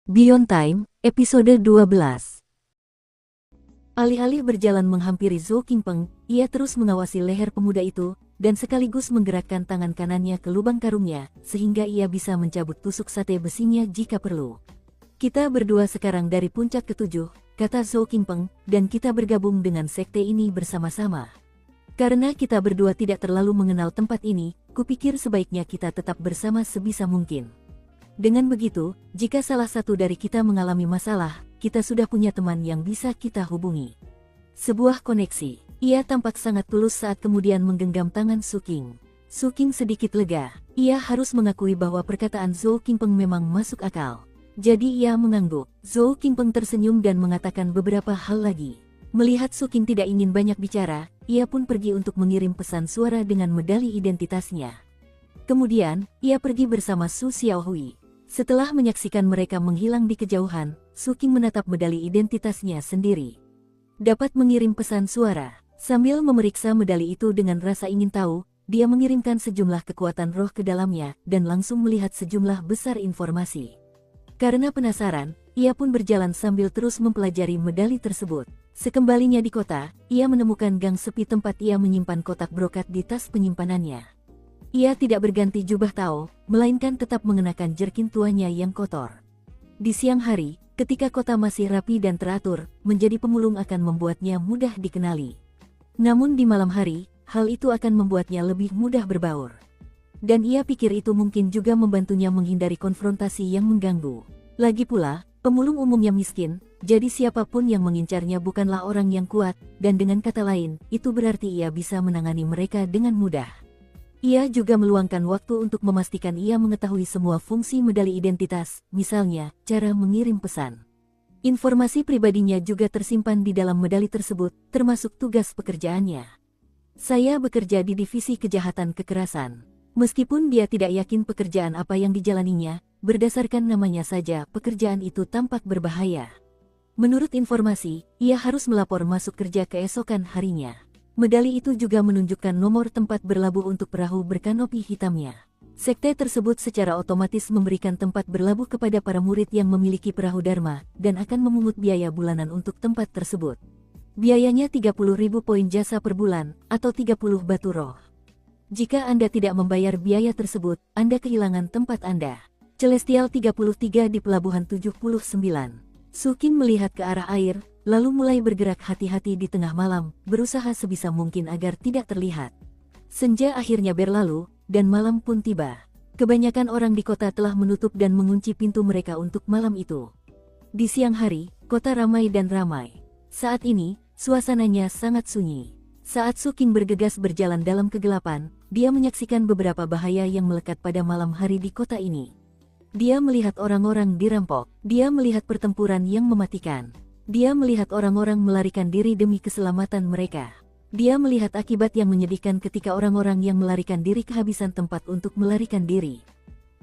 Beyond Time, episode 12. Alih-alih berjalan menghampiri Zhou Qingpeng, ia terus mengawasi leher pemuda itu, dan sekaligus menggerakkan tangan kanannya ke lubang karungnya, sehingga ia bisa mencabut tusuk sate besinya jika perlu. Kita berdua sekarang dari puncak ketujuh, kata Zhou Qingpeng, dan kita bergabung dengan sekte ini bersama-sama. Karena kita berdua tidak terlalu mengenal tempat ini, kupikir sebaiknya kita tetap bersama sebisa mungkin. Dengan begitu, jika salah satu dari kita mengalami masalah, kita sudah punya teman yang bisa kita hubungi. Sebuah koneksi. Ia tampak sangat tulus saat kemudian menggenggam tangan Su Qing. Su Qing sedikit lega. Ia harus mengakui bahwa perkataan Zhou Qingpeng memang masuk akal. Jadi ia mengangguk. Zhou Qingpeng tersenyum dan mengatakan beberapa hal lagi. Melihat Su Qing tidak ingin banyak bicara, ia pun pergi untuk mengirim pesan suara dengan medali identitasnya. Kemudian, ia pergi bersama Su Xiaohui. Setelah menyaksikan mereka menghilang di kejauhan, Su Qing menatap medali identitasnya sendiri. Dapat mengirim pesan suara. Sambil memeriksa medali itu dengan rasa ingin tahu, dia mengirimkan sejumlah kekuatan roh ke dalamnya dan langsung melihat sejumlah besar informasi. Karena penasaran, ia pun berjalan sambil terus mempelajari medali tersebut. Sekembalinya di kota, ia menemukan gang sepi tempat ia menyimpan kotak brokat di tas penyimpanannya. Ia tidak berganti jubah Tao, melainkan tetap mengenakan jerkin tuanya yang kotor. Di siang hari, ketika kota masih rapi dan teratur, menjadi pemulung akan membuatnya mudah dikenali. Namun di malam hari, hal itu akan membuatnya lebih mudah berbaur. Dan ia pikir itu mungkin juga membantunya menghindari konfrontasi yang mengganggu. Lagi pula, pemulung umumnya miskin, jadi siapapun yang mengincarnya bukanlah orang yang kuat, dan dengan kata lain, itu berarti ia bisa menangani mereka dengan mudah. Ia juga meluangkan waktu untuk memastikan ia mengetahui semua fungsi medali identitas, misalnya, cara mengirim pesan. Informasi pribadinya juga tersimpan di dalam medali tersebut, termasuk tugas pekerjaannya. Saya bekerja di divisi kejahatan kekerasan. Meskipun dia tidak yakin pekerjaan apa yang dijalaninya, berdasarkan namanya saja, pekerjaan itu tampak berbahaya. Menurut informasi, ia harus melapor masuk kerja keesokan harinya. Medali itu juga menunjukkan nomor tempat berlabuh untuk perahu berkanopi hitamnya. Sekte tersebut secara otomatis memberikan tempat berlabuh kepada para murid yang memiliki perahu Dharma, dan akan memungut biaya bulanan untuk tempat tersebut. Biayanya 30.000 poin jasa per bulan, atau 30 batu roh. Jika Anda tidak membayar biaya tersebut, Anda kehilangan tempat Anda. Celestial 33 di Pelabuhan 79. Su Qing melihat ke arah air, lalu mulai bergerak hati-hati di tengah malam, berusaha sebisa mungkin agar tidak terlihat. Senja akhirnya berlalu, dan malam pun tiba. Kebanyakan orang di kota telah menutup dan mengunci pintu mereka untuk malam itu. Di siang hari, kota ramai dan ramai. Saat ini, suasananya sangat sunyi. Saat Su Qing bergegas berjalan dalam kegelapan, dia menyaksikan beberapa bahaya yang melekat pada malam hari di kota ini. Dia melihat orang-orang dirampok, dia melihat pertempuran yang mematikan. Dia melihat orang-orang melarikan diri demi keselamatan mereka. Dia melihat akibat yang menyedihkan ketika orang-orang yang melarikan diri kehabisan tempat untuk melarikan diri.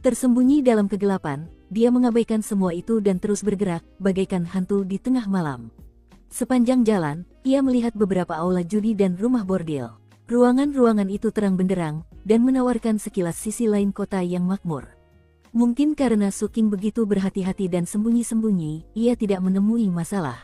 Tersembunyi dalam kegelapan, dia mengabaikan semua itu dan terus bergerak, bagaikan hantu di tengah malam. Sepanjang jalan, ia melihat beberapa aula judi dan rumah bordil. Ruangan-ruangan itu terang benderang, dan menawarkan sekilas sisi lain kota yang makmur. Mungkin karena Su Qing begitu berhati-hati dan sembunyi-sembunyi, ia tidak menemui masalah.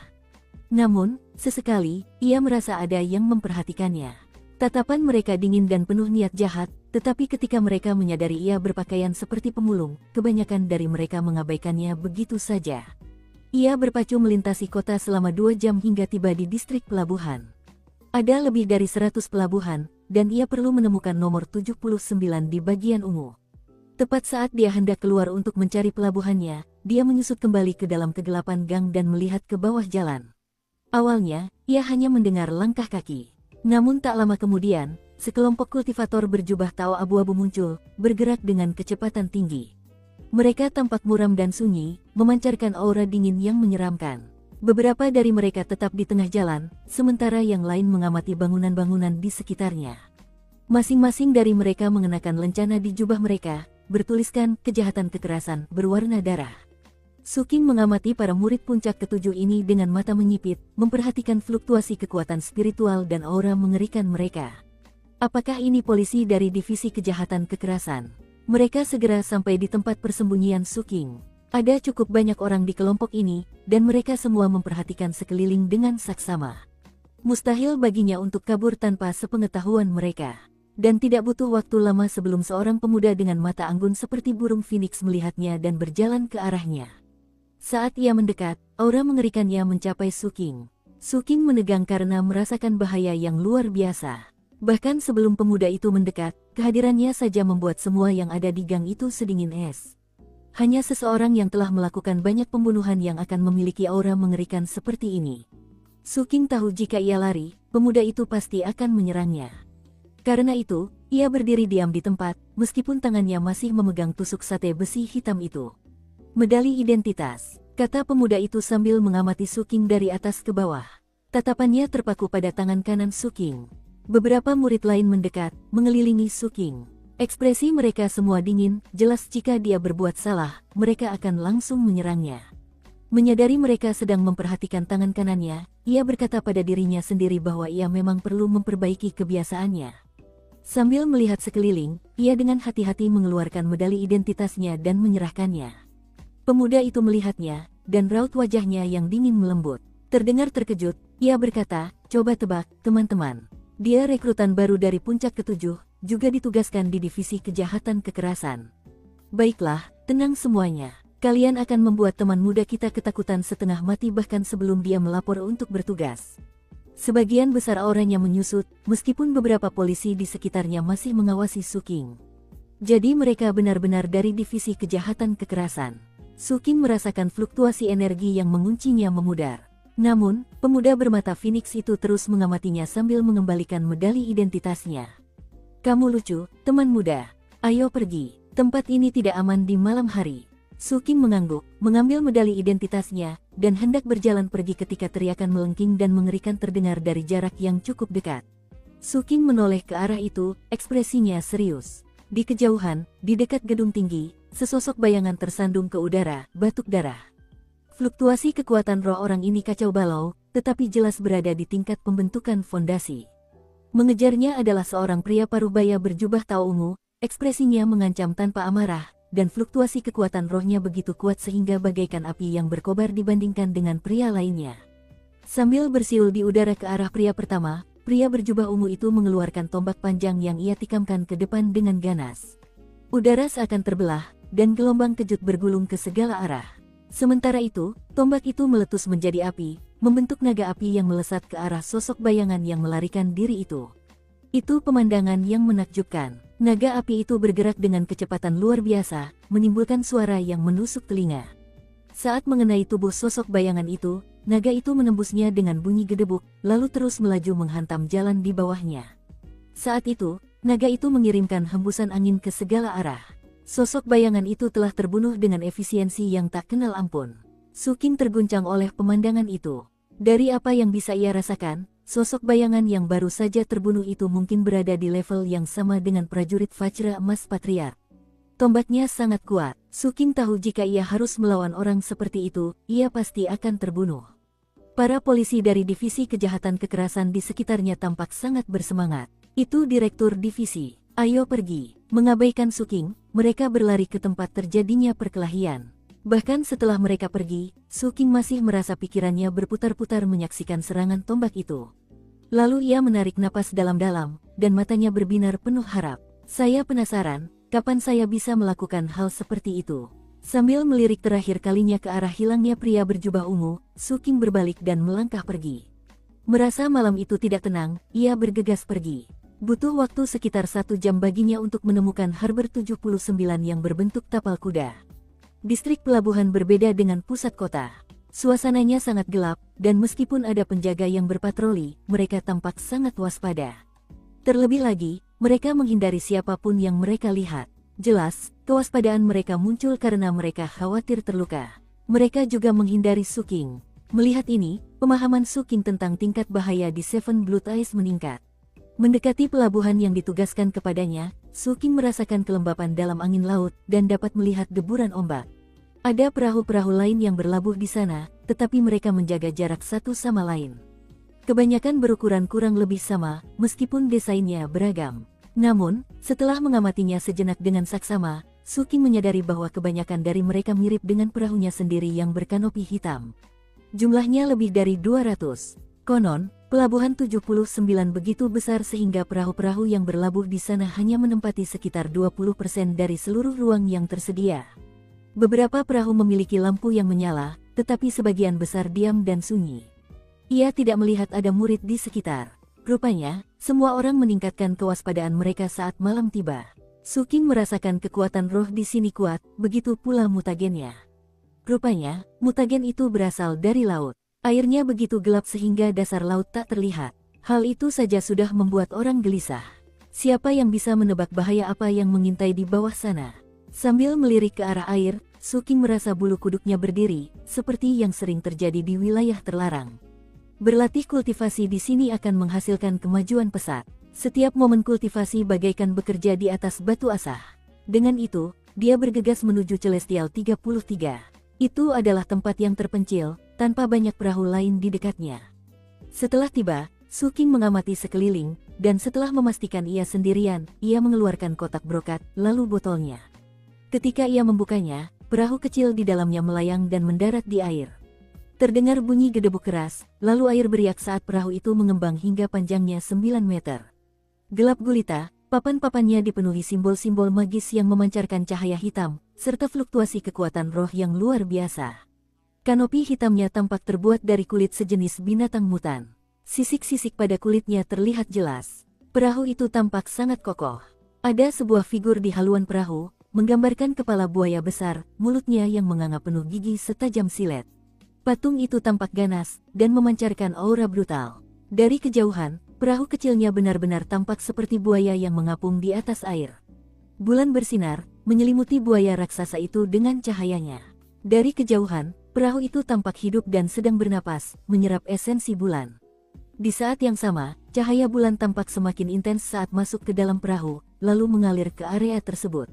Namun, sesekali, ia merasa ada yang memperhatikannya. Tatapan mereka dingin dan penuh niat jahat, tetapi ketika mereka menyadari ia berpakaian seperti pemulung, kebanyakan dari mereka mengabaikannya begitu saja. Ia berpacu melintasi kota selama 2 jam hingga tiba di distrik pelabuhan. Ada lebih dari 100 pelabuhan, dan ia perlu menemukan nomor 79 di bagian ungu. Tepat saat dia hendak keluar untuk mencari pelabuhannya, dia menyusut kembali ke dalam kegelapan gang dan melihat ke bawah jalan. Awalnya, ia hanya mendengar langkah kaki. Namun tak lama kemudian, sekelompok kultivator berjubah Tao abu-abu muncul, bergerak dengan kecepatan tinggi. Mereka tampak muram dan sunyi, memancarkan aura dingin yang menyeramkan. Beberapa dari mereka tetap di tengah jalan, sementara yang lain mengamati bangunan-bangunan di sekitarnya. Masing-masing dari mereka mengenakan lencana di jubah mereka, bertuliskan kejahatan kekerasan berwarna darah. Su Qing mengamati para murid puncak ketujuh ini dengan mata menyipit, memperhatikan fluktuasi kekuatan spiritual dan aura mengerikan mereka. Apakah ini polisi dari divisi kejahatan kekerasan? Mereka segera sampai di tempat persembunyian Su Qing. Ada cukup banyak orang di kelompok ini, dan mereka semua memperhatikan sekeliling dengan saksama. Mustahil baginya untuk kabur tanpa sepengetahuan mereka. Dan tidak butuh waktu lama sebelum seorang pemuda dengan mata anggun seperti burung phoenix melihatnya dan berjalan ke arahnya. Saat ia mendekat, aura mengerikannya mencapai Suking. Suking menegang karena merasakan bahaya yang luar biasa. Bahkan sebelum pemuda itu mendekat, kehadirannya saja membuat semua yang ada di gang itu sedingin es. Hanya seseorang yang telah melakukan banyak pembunuhan yang akan memiliki aura mengerikan seperti ini. Suking tahu jika ia lari, pemuda itu pasti akan menyerangnya. Karena itu, ia berdiri diam di tempat, meskipun tangannya masih memegang tusuk sate besi hitam itu. Medali identitas, kata pemuda itu sambil mengamati Suking dari atas ke bawah. Tatapannya terpaku pada tangan kanan Suking. Beberapa murid lain mendekat, mengelilingi Suking. Ekspresi mereka semua dingin, jelas jika dia berbuat salah, mereka akan langsung menyerangnya. Menyadari mereka sedang memperhatikan tangan kanannya, ia berkata pada dirinya sendiri bahwa ia memang perlu memperbaiki kebiasaannya. Sambil melihat sekeliling, ia dengan hati-hati mengeluarkan medali identitasnya dan menyerahkannya. Pemuda itu melihatnya, dan raut wajahnya yang dingin melembut. Terdengar terkejut, ia berkata, "Coba tebak, teman-teman. Dia rekrutan baru dari puncak ke-7, juga ditugaskan di divisi kejahatan kekerasan." "Baiklah, tenang semuanya. Kalian akan membuat teman muda kita ketakutan setengah mati bahkan sebelum dia melapor untuk bertugas." Sebagian besar auranya menyusut, meskipun beberapa polisi di sekitarnya masih mengawasi Suking. Jadi mereka benar-benar dari divisi kejahatan kekerasan. Suking merasakan fluktuasi energi yang menguncinya memudar. Namun, pemuda bermata phoenix itu terus mengamatinya sambil mengembalikan medali identitasnya. "Kamu lucu, teman muda. Ayo pergi, tempat ini tidak aman di malam hari." Suking mengangguk, mengambil medali identitasnya, dan hendak berjalan pergi ketika teriakan melengking dan mengerikan terdengar dari jarak yang cukup dekat. Suking menoleh ke arah itu, ekspresinya serius. Di kejauhan, di dekat gedung tinggi, sesosok bayangan tersandung ke udara, batuk darah. Fluktuasi kekuatan roh orang ini kacau balau, tetapi jelas berada di tingkat pembentukan fondasi. Mengejarnya adalah seorang pria parubaya berjubah tau ungu, ekspresinya mengancam tanpa amarah, dan fluktuasi kekuatan rohnya begitu kuat sehingga bagaikan api yang berkobar dibandingkan dengan pria lainnya. Sambil bersiul di udara ke arah pria pertama, pria berjubah ungu itu mengeluarkan tombak panjang yang ia tikamkan ke depan dengan ganas. Udara seakan terbelah, dan gelombang kejut bergulung ke segala arah. Sementara itu, tombak itu meletus menjadi api, membentuk naga api yang melesat ke arah sosok bayangan yang melarikan diri itu. Itu pemandangan yang menakjubkan. Naga api itu bergerak dengan kecepatan luar biasa, menimbulkan suara yang menusuk telinga. Saat mengenai tubuh sosok bayangan itu, naga itu menembusnya dengan bunyi gedebuk, lalu terus melaju menghantam jalan di bawahnya. Saat itu, naga itu mengirimkan hembusan angin ke segala arah. Sosok bayangan itu telah terbunuh dengan efisiensi yang tak kenal ampun. Suking terguncang oleh pemandangan itu. Dari apa yang bisa ia rasakan, sosok bayangan yang baru saja terbunuh itu mungkin berada di level yang sama dengan prajurit Vajra Emas Patriark. Tombaknya sangat kuat. Suking tahu jika ia harus melawan orang seperti itu, ia pasti akan terbunuh. Para polisi dari divisi kejahatan kekerasan di sekitarnya tampak sangat bersemangat. Itu direktur divisi. "Ayo pergi." Mengabaikan Suking, mereka berlari ke tempat terjadinya perkelahian. Bahkan setelah mereka pergi, Suking masih merasa pikirannya berputar-putar menyaksikan serangan tombak itu. Lalu ia menarik napas dalam-dalam, dan matanya berbinar penuh harap. "Saya penasaran, kapan saya bisa melakukan hal seperti itu?" Sambil melirik terakhir kalinya ke arah hilangnya pria berjubah ungu, Suking berbalik dan melangkah pergi. Merasa malam itu tidak tenang, ia bergegas pergi. Butuh waktu sekitar 1 jam baginya untuk menemukan Harbor 79 yang berbentuk tapal kuda. Distrik pelabuhan berbeda dengan pusat kota. Suasananya sangat gelap, dan meskipun ada penjaga yang berpatroli, mereka tampak sangat waspada. Terlebih lagi, mereka menghindari siapapun yang mereka lihat. Jelas, kewaspadaan mereka muncul karena mereka khawatir terluka. Mereka juga menghindari Suking. Melihat ini, pemahaman Suking tentang tingkat bahaya di Seven Blood Eyes meningkat. Mendekati pelabuhan yang ditugaskan kepadanya, Suking merasakan kelembapan dalam angin laut dan dapat melihat deburan ombak. Ada perahu-perahu lain yang berlabuh di sana, tetapi mereka menjaga jarak satu sama lain. Kebanyakan berukuran kurang lebih sama, meskipun desainnya beragam. Namun, setelah mengamatinya sejenak dengan saksama, Suking menyadari bahwa kebanyakan dari mereka mirip dengan perahunya sendiri yang berkanopi hitam. Jumlahnya lebih dari 200. Konon, pelabuhan 79 begitu besar sehingga perahu-perahu yang berlabuh di sana hanya menempati sekitar 20% dari seluruh ruang yang tersedia. Beberapa perahu memiliki lampu yang menyala, tetapi sebagian besar diam dan sunyi. Ia tidak melihat ada murid di sekitar. Rupanya, semua orang meningkatkan kewaspadaan mereka saat malam tiba. Suking merasakan kekuatan roh di sini kuat, begitu pula mutagennya. Rupanya, mutagen itu berasal dari laut. Airnya begitu gelap sehingga dasar laut tak terlihat. Hal itu saja sudah membuat orang gelisah. Siapa yang bisa menebak bahaya apa yang mengintai di bawah sana? Sambil melirik ke arah air, Suking merasa bulu kuduknya berdiri, seperti yang sering terjadi di wilayah terlarang. Berlatih kultivasi di sini akan menghasilkan kemajuan pesat. Setiap momen kultivasi bagaikan bekerja di atas batu asah. Dengan itu, dia bergegas menuju Celestial 33. Itu adalah tempat yang terpencil, tanpa banyak perahu lain di dekatnya. Setelah tiba, Suking mengamati sekeliling, dan setelah memastikan ia sendirian, ia mengeluarkan kotak brokat, lalu botolnya. Ketika ia membukanya, perahu kecil di dalamnya melayang dan mendarat di air. Terdengar bunyi gedebuk keras, lalu air beriak saat perahu itu mengembang hingga panjangnya 9 meter. Gelap gulita, papan-papannya dipenuhi simbol-simbol magis yang memancarkan cahaya hitam, serta fluktuasi kekuatan roh yang luar biasa. Kanopi hitamnya tampak terbuat dari kulit sejenis binatang mutan. Sisik-sisik pada kulitnya terlihat jelas. Perahu itu tampak sangat kokoh. Ada sebuah figur di haluan perahu, menggambarkan kepala buaya besar, mulutnya yang menganga penuh gigi setajam silet. Patung itu tampak ganas, dan memancarkan aura brutal. Dari kejauhan, perahu kecilnya benar-benar tampak seperti buaya yang mengapung di atas air. Bulan bersinar, menyelimuti buaya raksasa itu dengan cahayanya. Dari kejauhan, perahu itu tampak hidup dan sedang bernapas, menyerap esensi bulan. Di saat yang sama, cahaya bulan tampak semakin intens saat masuk ke dalam perahu, lalu mengalir ke area tersebut.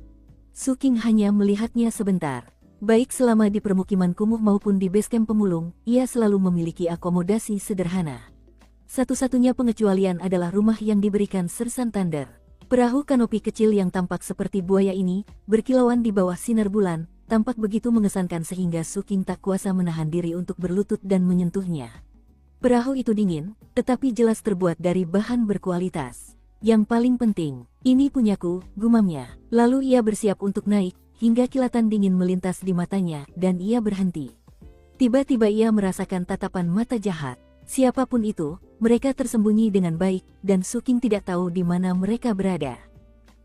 Suking hanya melihatnya sebentar. Baik selama di permukiman kumuh maupun di basecamp pemulung, ia selalu memiliki akomodasi sederhana. Satu-satunya pengecualian adalah rumah yang diberikan Sersan Thunder. Perahu kanopi kecil yang tampak seperti buaya ini, berkilauan di bawah sinar bulan, tampak begitu mengesankan sehingga Suking tak kuasa menahan diri untuk berlutut dan menyentuhnya. Perahu itu dingin, tetapi jelas terbuat dari bahan berkualitas. Yang paling penting, ini punyaku, gumamnya. Lalu ia bersiap untuk naik, hingga kilatan dingin melintas di matanya, dan ia berhenti. Tiba-tiba ia merasakan tatapan mata jahat. Siapapun itu, mereka tersembunyi dengan baik, dan Suking tidak tahu di mana mereka berada.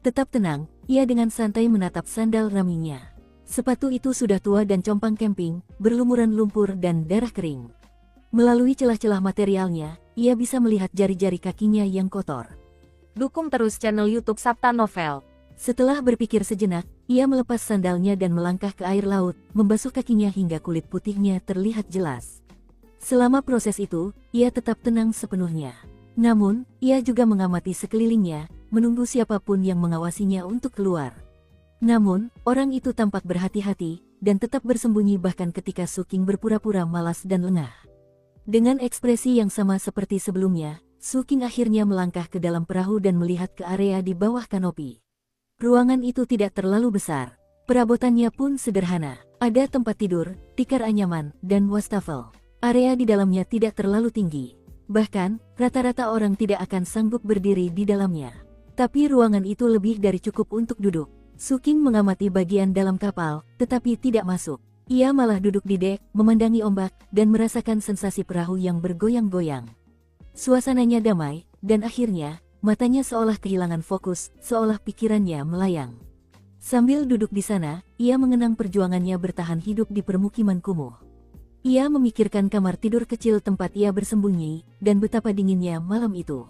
Tetap tenang, ia dengan santai menatap sandal raminya. Sepatu itu sudah tua dan compang camping, berlumuran lumpur dan darah kering. Melalui celah-celah materialnya, ia bisa melihat jari-jari kakinya yang kotor. Dukung terus channel YouTube Sabta Novel. Setelah berpikir sejenak, ia melepas sandalnya dan melangkah ke air laut, membasuh kakinya hingga kulit putihnya terlihat jelas. Selama proses itu, ia tetap tenang sepenuhnya. Namun, ia juga mengamati sekelilingnya, menunggu siapapun yang mengawasinya untuk keluar. Namun, orang itu tampak berhati-hati, dan tetap bersembunyi bahkan ketika Suking berpura-pura malas dan lengah. Dengan ekspresi yang sama seperti sebelumnya, Suking akhirnya melangkah ke dalam perahu dan melihat ke area di bawah kanopi. Ruangan itu tidak terlalu besar. Perabotannya pun sederhana. Ada tempat tidur, tikar anyaman, dan wastafel. Area di dalamnya tidak terlalu tinggi. Bahkan, rata-rata orang tidak akan sanggup berdiri di dalamnya. Tapi ruangan itu lebih dari cukup untuk duduk. Suking mengamati bagian dalam kapal, tetapi tidak masuk. Ia malah duduk di dek, memandangi ombak, dan merasakan sensasi perahu yang bergoyang-goyang. Suasananya damai, dan akhirnya, matanya seolah kehilangan fokus, seolah pikirannya melayang. Sambil duduk di sana, ia mengenang perjuangannya bertahan hidup di permukiman kumuh. Ia memikirkan kamar tidur kecil tempat ia bersembunyi, dan betapa dinginnya malam itu.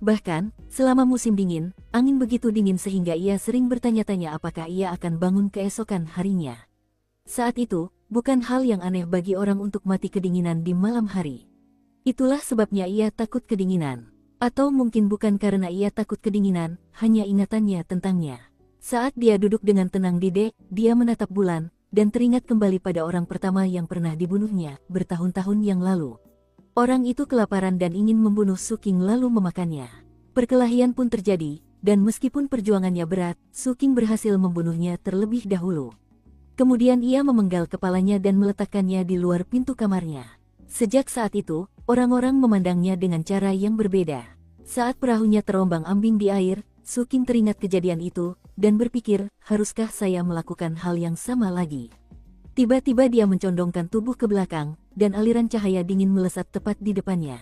Bahkan, selama musim dingin, angin begitu dingin sehingga ia sering bertanya-tanya apakah ia akan bangun keesokan harinya. Saat itu, bukan hal yang aneh bagi orang untuk mati kedinginan di malam hari. Itulah sebabnya ia takut kedinginan. Atau mungkin bukan karena ia takut kedinginan, hanya ingatannya tentangnya. Saat dia duduk dengan tenang di dek, dia menatap bulan, dan teringat kembali pada orang pertama yang pernah dibunuhnya, bertahun-tahun yang lalu. Orang itu kelaparan dan ingin membunuh Suking lalu memakannya. Perkelahian pun terjadi, dan meskipun perjuangannya berat, Suking berhasil membunuhnya terlebih dahulu. Kemudian ia memenggal kepalanya dan meletakkannya di luar pintu kamarnya. Sejak saat itu, orang-orang memandangnya dengan cara yang berbeda. Saat perahunya terombang-ambing di air, Suking teringat kejadian itu, dan berpikir, haruskah saya melakukan hal yang sama lagi? Tiba-tiba dia mencondongkan tubuh ke belakang, dan aliran cahaya dingin melesat tepat di depannya.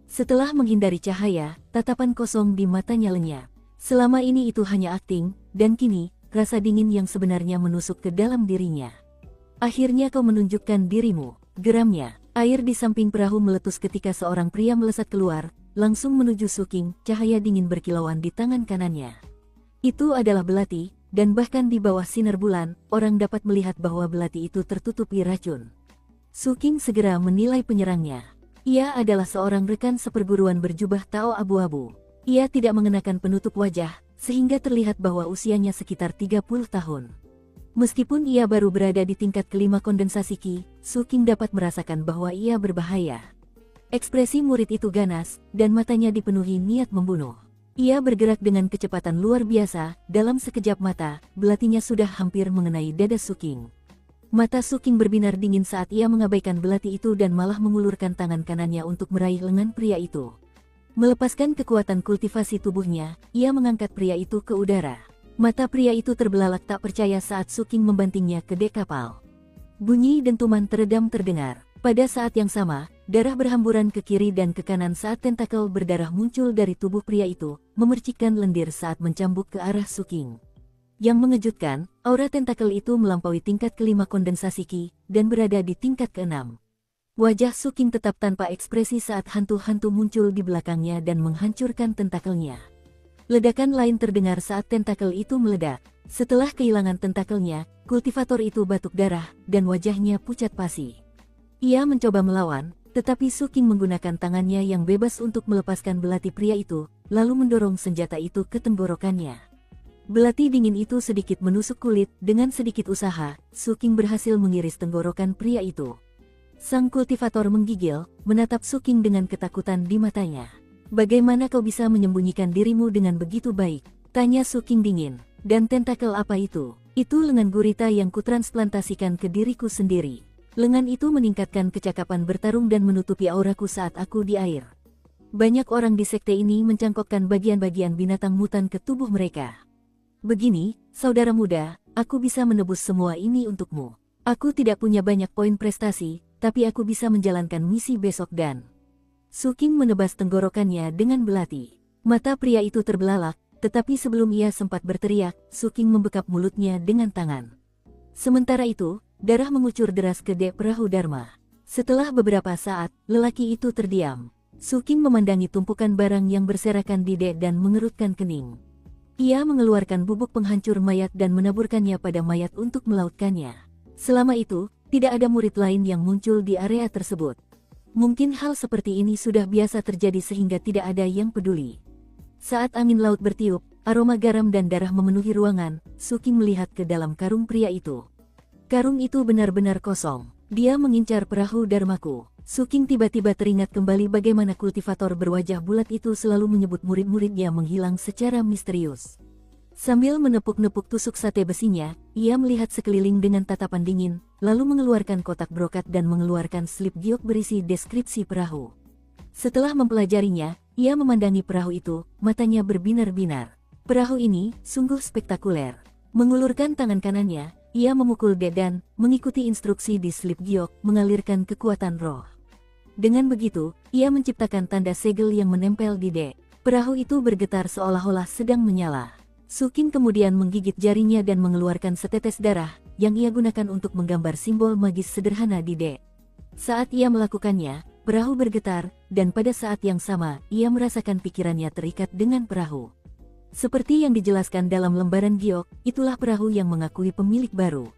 Setelah menghindari cahaya, tatapan kosong di matanya lenyap. Selama ini itu hanya akting, dan kini, rasa dingin yang sebenarnya menusuk ke dalam dirinya. Akhirnya kau menunjukkan dirimu, geramnya. Air di samping perahu meletus ketika seorang pria melesat keluar, langsung menuju Suking, cahaya dingin berkilauan di tangan kanannya. Itu adalah belati, dan bahkan di bawah sinar bulan, orang dapat melihat bahwa belati itu tertutupi racun. Suking segera menilai penyerangnya. Ia adalah seorang rekan seperguruan berjubah Tao abu-abu. Ia tidak mengenakan penutup wajah, sehingga terlihat bahwa usianya sekitar 30 tahun. Meskipun ia baru berada di tingkat kelima kondensasi Qi, Suking dapat merasakan bahwa ia berbahaya. Ekspresi murid itu ganas, dan matanya dipenuhi niat membunuh. Ia bergerak dengan kecepatan luar biasa, dalam sekejap mata, belatinya sudah hampir mengenai dada Suking. Mata Suking berbinar dingin saat ia mengabaikan belati itu dan malah mengulurkan tangan kanannya untuk meraih lengan pria itu. Melepaskan kekuatan kultivasi tubuhnya, ia mengangkat pria itu ke udara. Mata pria itu terbelalak tak percaya saat Suking membantingnya ke dek kapal. Bunyi dentuman teredam terdengar. Pada saat yang sama, darah berhamburan ke kiri dan ke kanan saat tentakel berdarah muncul dari tubuh pria itu, memercikkan lendir saat mencambuk ke arah Suking. Yang mengejutkan, aura tentakel itu melampaui tingkat kelima kondensasi Qi, dan berada di tingkat keenam. Wajah Suking tetap tanpa ekspresi saat hantu-hantu muncul di belakangnya dan menghancurkan tentakelnya. Ledakan lain terdengar saat tentakel itu meledak. Setelah kehilangan tentakelnya, kultivator itu batuk darah, dan wajahnya pucat pasi. Ia mencoba melawan, tetapi Suking menggunakan tangannya yang bebas untuk melepaskan belati pria itu, lalu mendorong senjata itu ke tenggorokannya. Belati dingin itu sedikit menusuk kulit, dengan sedikit usaha, Suking berhasil mengiris tenggorokan pria itu. Sang kultivator menggigil, menatap Suking dengan ketakutan di matanya. Bagaimana kau bisa menyembunyikan dirimu dengan begitu baik? Tanya Suking dingin. Dan tentakel apa itu? Itu lengan gurita yang kutransplantasikan ke diriku sendiri. Lengan itu meningkatkan kecakapan bertarung dan menutupi auraku saat aku di air. Banyak orang di sekte ini mencangkokkan bagian-bagian binatang mutan ke tubuh mereka. Begini, saudara muda, aku bisa menebus semua ini untukmu. Aku tidak punya banyak poin prestasi, tapi aku bisa menjalankan misi besok dan... Suking menebas tenggorokannya dengan belati. Mata pria itu terbelalak, tetapi sebelum ia sempat berteriak, Suking membekap mulutnya dengan tangan. Sementara itu, darah mengucur deras ke dek perahu Dharma. Setelah beberapa saat, lelaki itu terdiam. Suking memandangi tumpukan barang yang berserakan di dek dan mengerutkan kening. Ia mengeluarkan bubuk penghancur mayat dan menaburkannya pada mayat untuk melautkannya. Selama itu, tidak ada murid lain yang muncul di area tersebut. Mungkin hal seperti ini sudah biasa terjadi sehingga tidak ada yang peduli. Saat angin laut bertiup, aroma garam dan darah memenuhi ruangan, Suking melihat ke dalam karung pria itu. Karung itu benar-benar kosong. Dia mengincar perahu Dharmaku. Suking tiba-tiba teringat kembali bagaimana kultivator berwajah bulat itu selalu menyebut murid-muridnya menghilang secara misterius. Sambil menepuk-nepuk tusuk sate besinya, ia melihat sekeliling dengan tatapan dingin, lalu mengeluarkan kotak brokat dan mengeluarkan slip giok berisi deskripsi perahu. Setelah mempelajarinya, ia memandangi perahu itu, matanya berbinar-binar. Perahu ini sungguh spektakuler. Mengulurkan tangan kanannya, ia memukul dek dan, mengikuti instruksi di slip giok, mengalirkan kekuatan roh. Dengan begitu, ia menciptakan tanda segel yang menempel di dek. Perahu itu bergetar seolah-olah sedang menyala. Suking kemudian menggigit jarinya dan mengeluarkan setetes darah, yang ia gunakan untuk menggambar simbol magis sederhana di dek. Saat ia melakukannya, perahu bergetar, dan pada saat yang sama, ia merasakan pikirannya terikat dengan perahu. Seperti yang dijelaskan dalam lembaran giok, itulah perahu yang mengakui pemilik baru.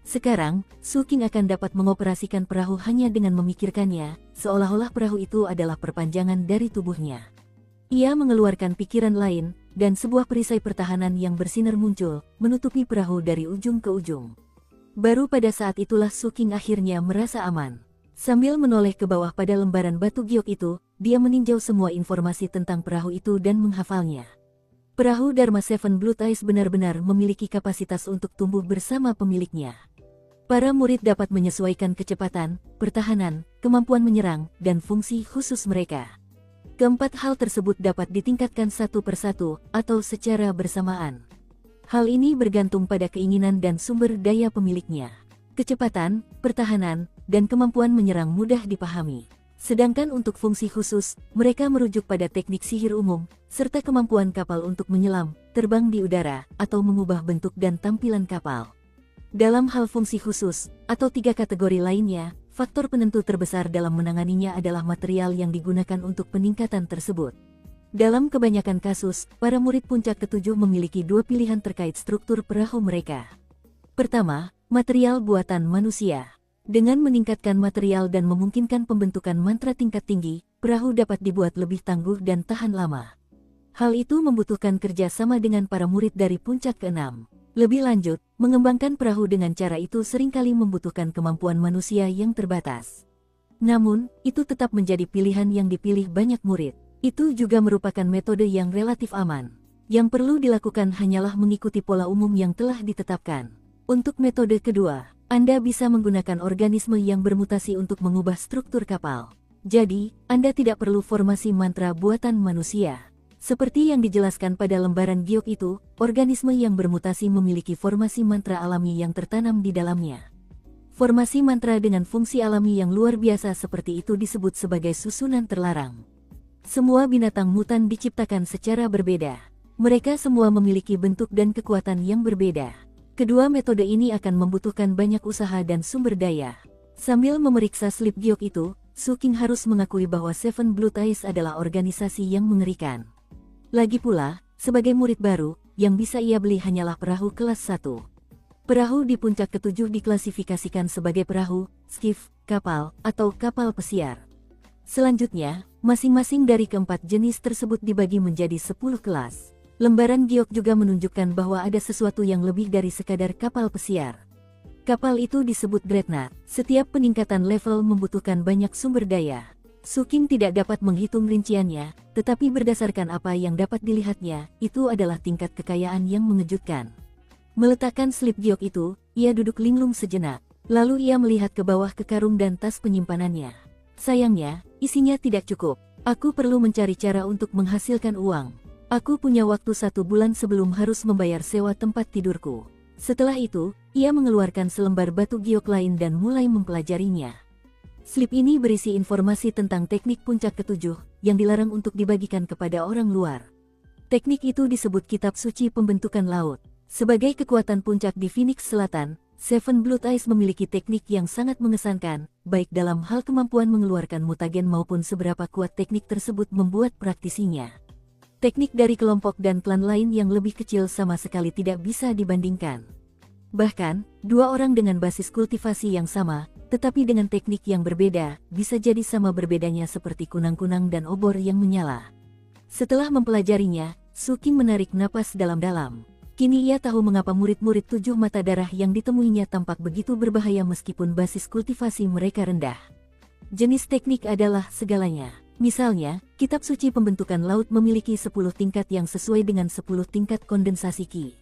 Sekarang, Suking akan dapat mengoperasikan perahu hanya dengan memikirkannya, seolah-olah perahu itu adalah perpanjangan dari tubuhnya. Ia mengeluarkan pikiran lain, dan sebuah perisai pertahanan yang bersinar muncul, menutupi perahu dari ujung ke ujung. Baru pada saat itulah Suking akhirnya merasa aman. Sambil menoleh ke bawah pada lembaran batu giok itu, dia meninjau semua informasi tentang perahu itu dan menghafalnya. Perahu Dharma Seven Blood Eyes benar-benar memiliki kapasitas untuk tumbuh bersama pemiliknya. Para murid dapat menyesuaikan kecepatan, pertahanan, kemampuan menyerang, dan fungsi khusus mereka. Keempat hal tersebut dapat ditingkatkan satu persatu atau secara bersamaan. Hal ini bergantung pada keinginan dan sumber daya pemiliknya. Kecepatan, pertahanan, dan kemampuan menyerang mudah dipahami. Sedangkan untuk fungsi khusus, mereka merujuk pada teknik sihir umum, serta kemampuan kapal untuk menyelam, terbang di udara, atau mengubah bentuk dan tampilan kapal. Dalam hal fungsi khusus, atau 3 kategori lainnya, faktor penentu terbesar dalam menanganinya adalah material yang digunakan untuk peningkatan tersebut. Dalam kebanyakan kasus, para murid puncak ketujuh memiliki 2 pilihan terkait struktur perahu mereka. Pertama, material buatan manusia. Dengan meningkatkan material dan memungkinkan pembentukan mantra tingkat tinggi, perahu dapat dibuat lebih tangguh dan tahan lama. Hal itu membutuhkan kerja sama dengan para murid dari puncak ke-6. Lebih lanjut, mengembangkan perahu dengan cara itu seringkali membutuhkan kemampuan manusia yang terbatas. Namun, itu tetap menjadi pilihan yang dipilih banyak murid. Itu juga merupakan metode yang relatif aman. Yang perlu dilakukan hanyalah mengikuti pola umum yang telah ditetapkan. Untuk metode kedua, Anda bisa menggunakan organisme yang bermutasi untuk mengubah struktur kapal. Jadi, Anda tidak perlu formasi mantra buatan manusia. Seperti yang dijelaskan pada lembaran giok itu, organisme yang bermutasi memiliki formasi mantra alami yang tertanam di dalamnya. Formasi mantra dengan fungsi alami yang luar biasa seperti itu disebut sebagai susunan terlarang. Semua binatang mutan diciptakan secara berbeda. Mereka semua memiliki bentuk dan kekuatan yang berbeda. Kedua metode ini akan membutuhkan banyak usaha dan sumber daya. Sambil memeriksa slip giok itu, Su King harus mengakui bahwa Seven Blood Eyes adalah organisasi yang mengerikan. Lagi pula, sebagai murid baru, yang bisa ia beli hanyalah perahu kelas 1. Perahu di puncak ketujuh diklasifikasikan sebagai perahu, skiff, kapal, atau kapal pesiar. Selanjutnya, masing-masing dari keempat jenis tersebut dibagi menjadi 10 kelas. Lembaran giok juga menunjukkan bahwa ada sesuatu yang lebih dari sekadar kapal pesiar. Kapal itu disebut dreadnought. Setiap peningkatan level membutuhkan banyak sumber daya. Su King tidak dapat menghitung rinciannya, tetapi berdasarkan apa yang dapat dilihatnya, itu adalah tingkat kekayaan yang mengejutkan. Meletakkan slip giok itu, ia duduk linglung sejenak. Lalu ia melihat ke bawah ke karung dan tas penyimpanannya. Sayangnya, isinya tidak cukup. Aku perlu mencari cara untuk menghasilkan uang. Aku punya waktu 1 bulan sebelum harus membayar sewa tempat tidurku. Setelah itu, ia mengeluarkan selembar batu giok lain dan mulai mempelajarinya. Slip ini berisi informasi tentang teknik puncak ketujuh, yang dilarang untuk dibagikan kepada orang luar. Teknik itu disebut Kitab Suci Pembentukan Laut. Sebagai kekuatan puncak di Phoenix Selatan, Seven Blood Eyes memiliki teknik yang sangat mengesankan, baik dalam hal kemampuan mengeluarkan mutagen maupun seberapa kuat teknik tersebut membuat praktisinya. Teknik dari kelompok dan klan lain yang lebih kecil sama sekali tidak bisa dibandingkan. Bahkan, 2 orang dengan basis kultivasi yang sama, tetapi dengan teknik yang berbeda, bisa jadi sama berbedanya seperti kunang-kunang dan obor yang menyala. Setelah mempelajarinya, Su King menarik napas dalam-dalam. Kini ia tahu mengapa murid-murid 7 mata darah yang ditemuinya tampak begitu berbahaya meskipun basis kultivasi mereka rendah. Jenis teknik adalah segalanya. Misalnya, Kitab Suci Pembentukan Laut memiliki 10 tingkat yang sesuai dengan 10 tingkat kondensasi Qi.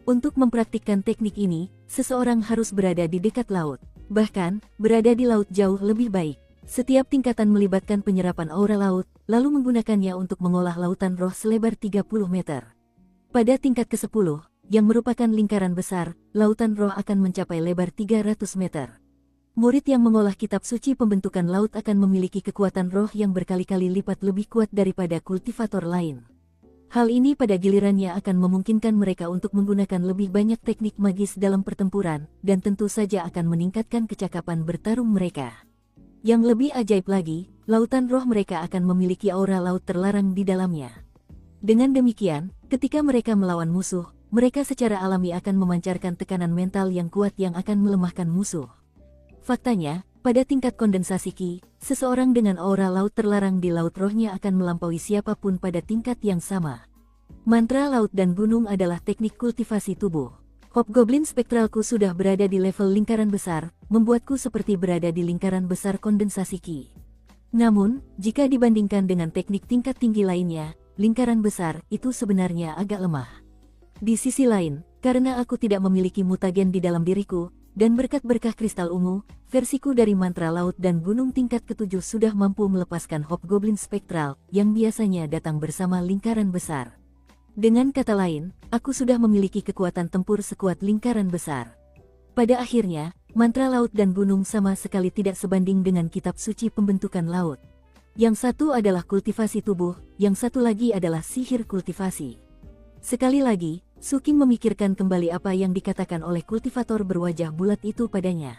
Untuk mempraktikkan teknik ini, seseorang harus berada di dekat laut. Bahkan, berada di laut jauh lebih baik. Setiap tingkatan melibatkan penyerapan aura laut, lalu menggunakannya untuk mengolah lautan roh selebar 30 meter. Pada tingkat ke-10, yang merupakan lingkaran besar, lautan roh akan mencapai lebar 300 meter. Murid yang mengolah kitab suci pembentukan laut akan memiliki kekuatan roh yang berkali-kali lipat lebih kuat daripada kultivator lain. Hal ini pada gilirannya akan memungkinkan mereka untuk menggunakan lebih banyak teknik magis dalam pertempuran, dan tentu saja akan meningkatkan kecakapan bertarung mereka. Yang lebih ajaib lagi, lautan roh mereka akan memiliki aura laut terlarang di dalamnya. Dengan demikian, ketika mereka melawan musuh, mereka secara alami akan memancarkan tekanan mental yang kuat yang akan melemahkan musuh. Faktanya, pada tingkat kondensasi Qi, seseorang dengan aura laut terlarang di laut rohnya akan melampaui siapapun pada tingkat yang sama. Mantra laut dan gunung adalah teknik kultivasi tubuh. Hobgoblin spektralku sudah berada di level lingkaran besar, membuatku seperti berada di lingkaran besar kondensasi Qi. Namun, jika dibandingkan dengan teknik tingkat tinggi lainnya, lingkaran besar itu sebenarnya agak lemah. Di sisi lain, karena aku tidak memiliki mutagen di dalam diriku, dan berkat berkah kristal ungu, versiku dari mantra laut dan gunung tingkat ketujuh sudah mampu melepaskan hobgoblin spektral yang biasanya datang bersama lingkaran besar. Dengan kata lain, aku sudah memiliki kekuatan tempur sekuat lingkaran besar. Pada akhirnya, mantra laut dan gunung sama sekali tidak sebanding dengan kitab suci pembentukan laut. Yang satu adalah kultivasi tubuh, yang satu lagi adalah sihir kultivasi. Sekali lagi, Su King memikirkan kembali apa yang dikatakan oleh kultivator berwajah bulat itu padanya.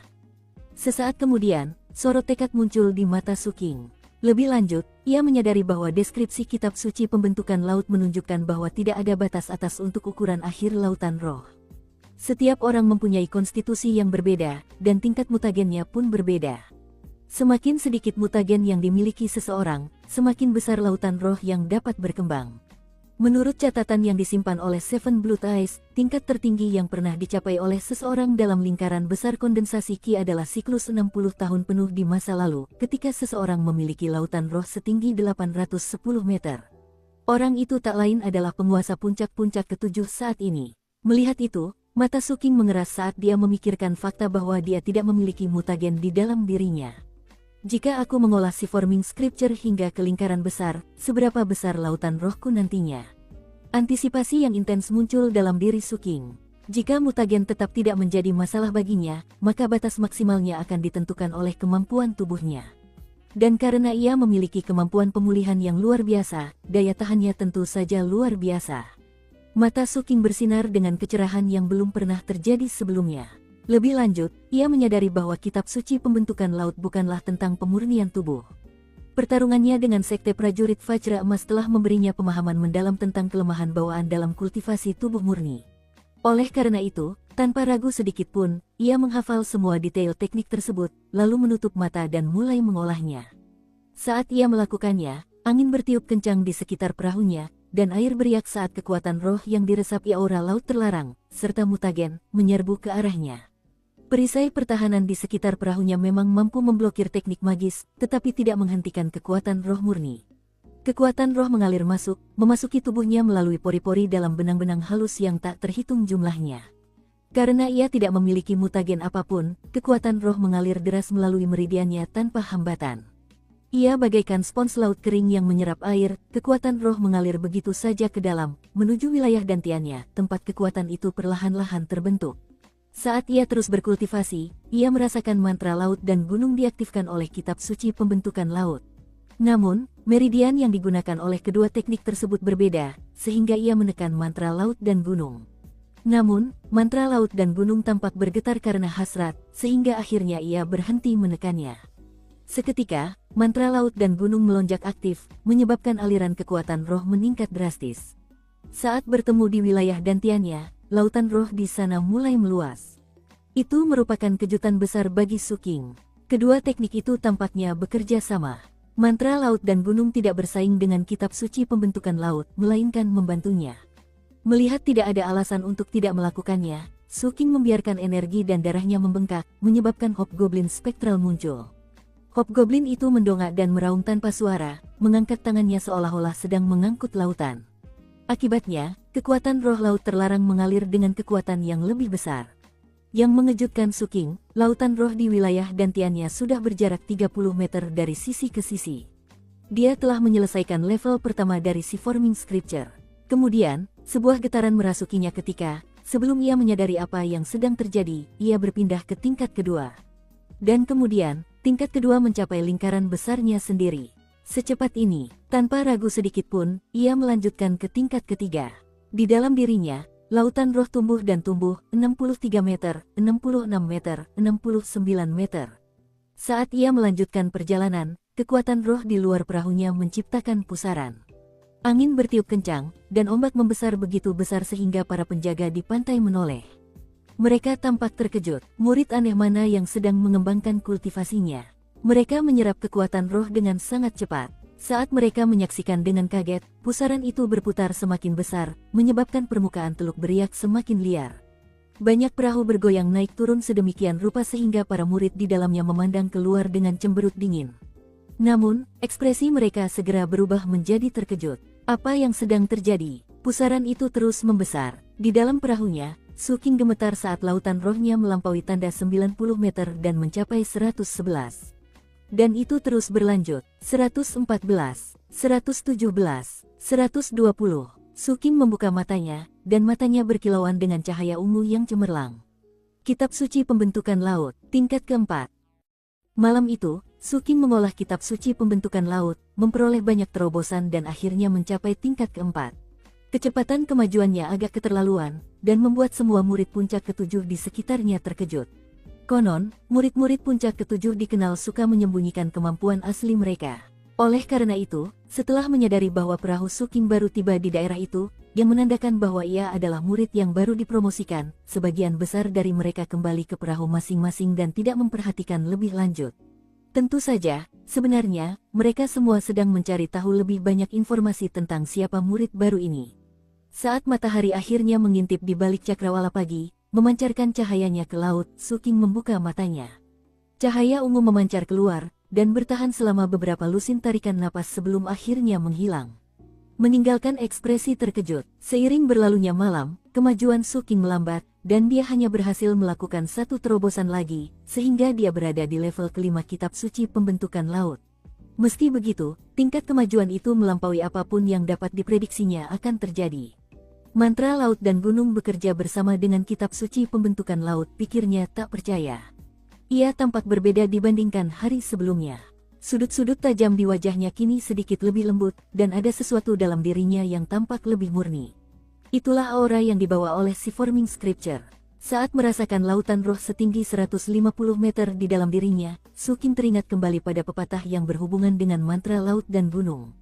Sesaat kemudian, sorot tekad muncul di mata Su King. Lebih lanjut, ia menyadari bahwa deskripsi kitab suci pembentukan laut menunjukkan bahwa tidak ada batas atas untuk ukuran akhir lautan roh. Setiap orang mempunyai konstitusi yang berbeda, dan tingkat mutagennya pun berbeda. Semakin sedikit mutagen yang dimiliki seseorang, semakin besar lautan roh yang dapat berkembang. Menurut catatan yang disimpan oleh Seven Blood Eyes, tingkat tertinggi yang pernah dicapai oleh seseorang dalam lingkaran besar kondensasi Ki adalah siklus 60 tahun penuh di masa lalu, ketika seseorang memiliki lautan roh setinggi 810 meter. Orang itu tak lain adalah penguasa puncak-puncak ketujuh saat ini. Melihat itu, mata Su King mengeras saat dia memikirkan fakta bahwa dia tidak memiliki mutagen di dalam dirinya. Jika aku mengolah si forming scripture hingga ke lingkaran besar, seberapa besar lautan rohku nantinya? Antisipasi yang intens muncul dalam diri Su King. Jika mutagen tetap tidak menjadi masalah baginya, maka batas maksimalnya akan ditentukan oleh kemampuan tubuhnya. Dan karena ia memiliki kemampuan pemulihan yang luar biasa, daya tahannya tentu saja luar biasa. Mata Su King bersinar dengan kecerahan yang belum pernah terjadi sebelumnya. Lebih lanjut, ia menyadari bahwa kitab suci pembentukan laut bukanlah tentang pemurnian tubuh. Pertarungannya dengan sekte prajurit Vajra Emas telah memberinya pemahaman mendalam tentang kelemahan bawaan dalam kultivasi tubuh murni. Oleh karena itu, tanpa ragu sedikit pun, ia menghafal semua detail teknik tersebut, lalu menutup mata dan mulai mengolahnya. Saat ia melakukannya, angin bertiup kencang di sekitar perahunya, dan air beriak saat kekuatan roh yang diresapi aura laut terlarang, serta mutagen, menyerbu ke arahnya. Perisai pertahanan di sekitar perahunya memang mampu memblokir teknik magis, tetapi tidak menghentikan kekuatan roh murni. Kekuatan roh mengalir masuk, memasuki tubuhnya melalui pori-pori dalam benang-benang halus yang tak terhitung jumlahnya. Karena ia tidak memiliki mutagen apapun, kekuatan roh mengalir deras melalui meridiannya tanpa hambatan. Ia bagaikan spons laut kering yang menyerap air, kekuatan roh mengalir begitu saja ke dalam, menuju wilayah dantiannya, tempat kekuatan itu perlahan-lahan terbentuk. Saat ia terus berkultivasi, ia merasakan mantra laut dan gunung diaktifkan oleh kitab suci pembentukan laut. Namun, meridian yang digunakan oleh kedua teknik tersebut berbeda, sehingga ia menekan mantra laut dan gunung. Namun, mantra laut dan gunung tampak bergetar karena hasrat, sehingga akhirnya ia berhenti menekannya. Seketika, mantra laut dan gunung melonjak aktif, menyebabkan aliran kekuatan roh meningkat drastis. Saat bertemu di wilayah dantiannya, lautan roh di sana mulai meluas. Itu merupakan kejutan besar bagi Su King. Kedua teknik itu tampaknya bekerja sama. Mantra laut dan gunung tidak bersaing dengan kitab suci pembentukan laut, melainkan membantunya. Melihat tidak ada alasan untuk tidak melakukannya, Su King membiarkan energi dan darahnya membengkak, menyebabkan hobgoblin spektral muncul. Hobgoblin itu mendongak dan meraung tanpa suara, mengangkat tangannya seolah-olah sedang mengangkut lautan. Akibatnya, kekuatan roh laut terlarang mengalir dengan kekuatan yang lebih besar. Yang mengejutkan Su King, lautan roh di wilayah dantiannya sudah berjarak 30 meter dari sisi ke sisi. Dia telah menyelesaikan level pertama dari si forming scripture. Kemudian, sebuah getaran merasukinya ketika, sebelum ia menyadari apa yang sedang terjadi, ia berpindah ke tingkat kedua. Dan kemudian, tingkat kedua mencapai lingkaran besarnya sendiri. Secepat ini, tanpa ragu sedikit pun, ia melanjutkan ke tingkat ketiga. Di dalam dirinya, lautan roh tumbuh dan tumbuh, 63 meter, 66 meter, 69 meter. Saat ia melanjutkan perjalanan, kekuatan roh di luar perahunya menciptakan pusaran. Angin bertiup kencang, dan ombak membesar begitu besar sehingga para penjaga di pantai menoleh. Mereka tampak terkejut, murid aneh mana yang sedang mengembangkan kultivasinya. Mereka menyerap kekuatan roh dengan sangat cepat. Saat mereka menyaksikan dengan kaget, pusaran itu berputar semakin besar, menyebabkan permukaan Teluk Beriak semakin liar. Banyak perahu bergoyang naik turun sedemikian rupa sehingga para murid di dalamnya memandang keluar dengan cemberut dingin. Namun, ekspresi mereka segera berubah menjadi terkejut. Apa yang sedang terjadi? Pusaran itu terus membesar. Di dalam perahunya, Suking gemetar saat lautan rohnya melampaui tanda 90 meter dan mencapai 111. Dan itu terus berlanjut, 114, 117, 120. Suking membuka matanya, dan matanya berkilauan dengan cahaya ungu yang cemerlang. Kitab suci pembentukan laut, tingkat keempat. Malam itu, Suking mengolah kitab suci pembentukan laut, memperoleh banyak terobosan dan akhirnya mencapai tingkat keempat. Kecepatan kemajuannya agak keterlaluan, dan membuat semua murid puncak ketujuh di sekitarnya terkejut. Konon, murid-murid puncak ketujuh dikenal suka menyembunyikan kemampuan asli mereka. Oleh karena itu, setelah menyadari bahwa perahu Suking baru tiba di daerah itu, yang menandakan bahwa ia adalah murid yang baru dipromosikan, sebagian besar dari mereka kembali ke perahu masing-masing dan tidak memperhatikan lebih lanjut. Tentu saja, sebenarnya, mereka semua sedang mencari tahu lebih banyak informasi tentang siapa murid baru ini. Saat matahari akhirnya mengintip di balik cakrawala pagi, memancarkan cahayanya ke laut, Suking membuka matanya. Cahaya ungu memancar keluar, dan bertahan selama beberapa lusin tarikan napas sebelum akhirnya menghilang. Meninggalkan ekspresi terkejut, seiring berlalunya malam, kemajuan Suking melambat, dan dia hanya berhasil melakukan satu terobosan lagi, sehingga dia berada di level kelima kitab suci pembentukan laut. Meski begitu, tingkat kemajuan itu melampaui apapun yang dapat diprediksinya akan terjadi. Mantra laut dan gunung bekerja bersama dengan kitab suci pembentukan laut, pikirnya tak percaya. Ia tampak berbeda dibandingkan hari sebelumnya. Sudut-sudut tajam di wajahnya kini sedikit lebih lembut, dan ada sesuatu dalam dirinya yang tampak lebih murni. Itulah aura yang dibawa oleh si Forming Scripture. Saat merasakan lautan roh setinggi 150 meter di dalam dirinya, Suking teringat kembali pada pepatah yang berhubungan dengan mantra laut dan gunung.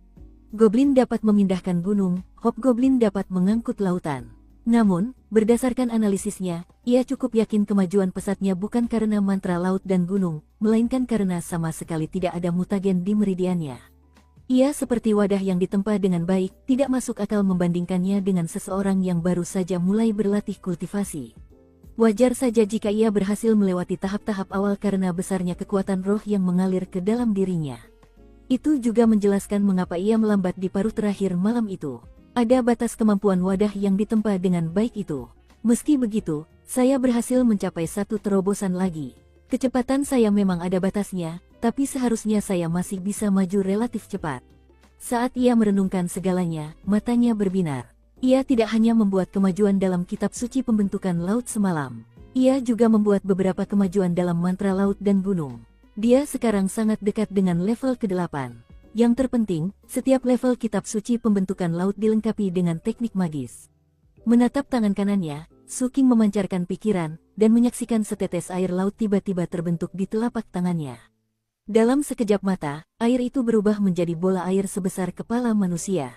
Goblin dapat memindahkan gunung, Hobgoblin dapat mengangkut lautan. Namun, berdasarkan analisisnya, ia cukup yakin kemajuan pesatnya bukan karena mantra laut dan gunung, melainkan karena sama sekali tidak ada mutagen di meridiannya. Ia seperti wadah yang ditempa dengan baik, tidak masuk akal membandingkannya dengan seseorang yang baru saja mulai berlatih kultivasi. Wajar saja jika ia berhasil melewati tahap-tahap awal karena besarnya kekuatan roh yang mengalir ke dalam dirinya. Itu juga menjelaskan mengapa ia melambat di paruh terakhir malam itu. Ada batas kemampuan wadah yang ditempa dengan baik itu. Meski begitu, saya berhasil mencapai satu terobosan lagi. Kecepatan saya memang ada batasnya, tapi seharusnya saya masih bisa maju relatif cepat. Saat ia merenungkan segalanya, matanya berbinar. Ia tidak hanya membuat kemajuan dalam kitab suci pembentukan laut semalam. Ia juga membuat beberapa kemajuan dalam mantra laut dan gunung. Dia sekarang sangat dekat dengan level ke-8. Yang terpenting, setiap level kitab suci pembentukan laut dilengkapi dengan teknik magis. Menatap tangan kanannya, Suking memancarkan pikiran, dan menyaksikan setetes air laut tiba-tiba terbentuk di telapak tangannya. Dalam sekejap mata, air itu berubah menjadi bola air sebesar kepala manusia.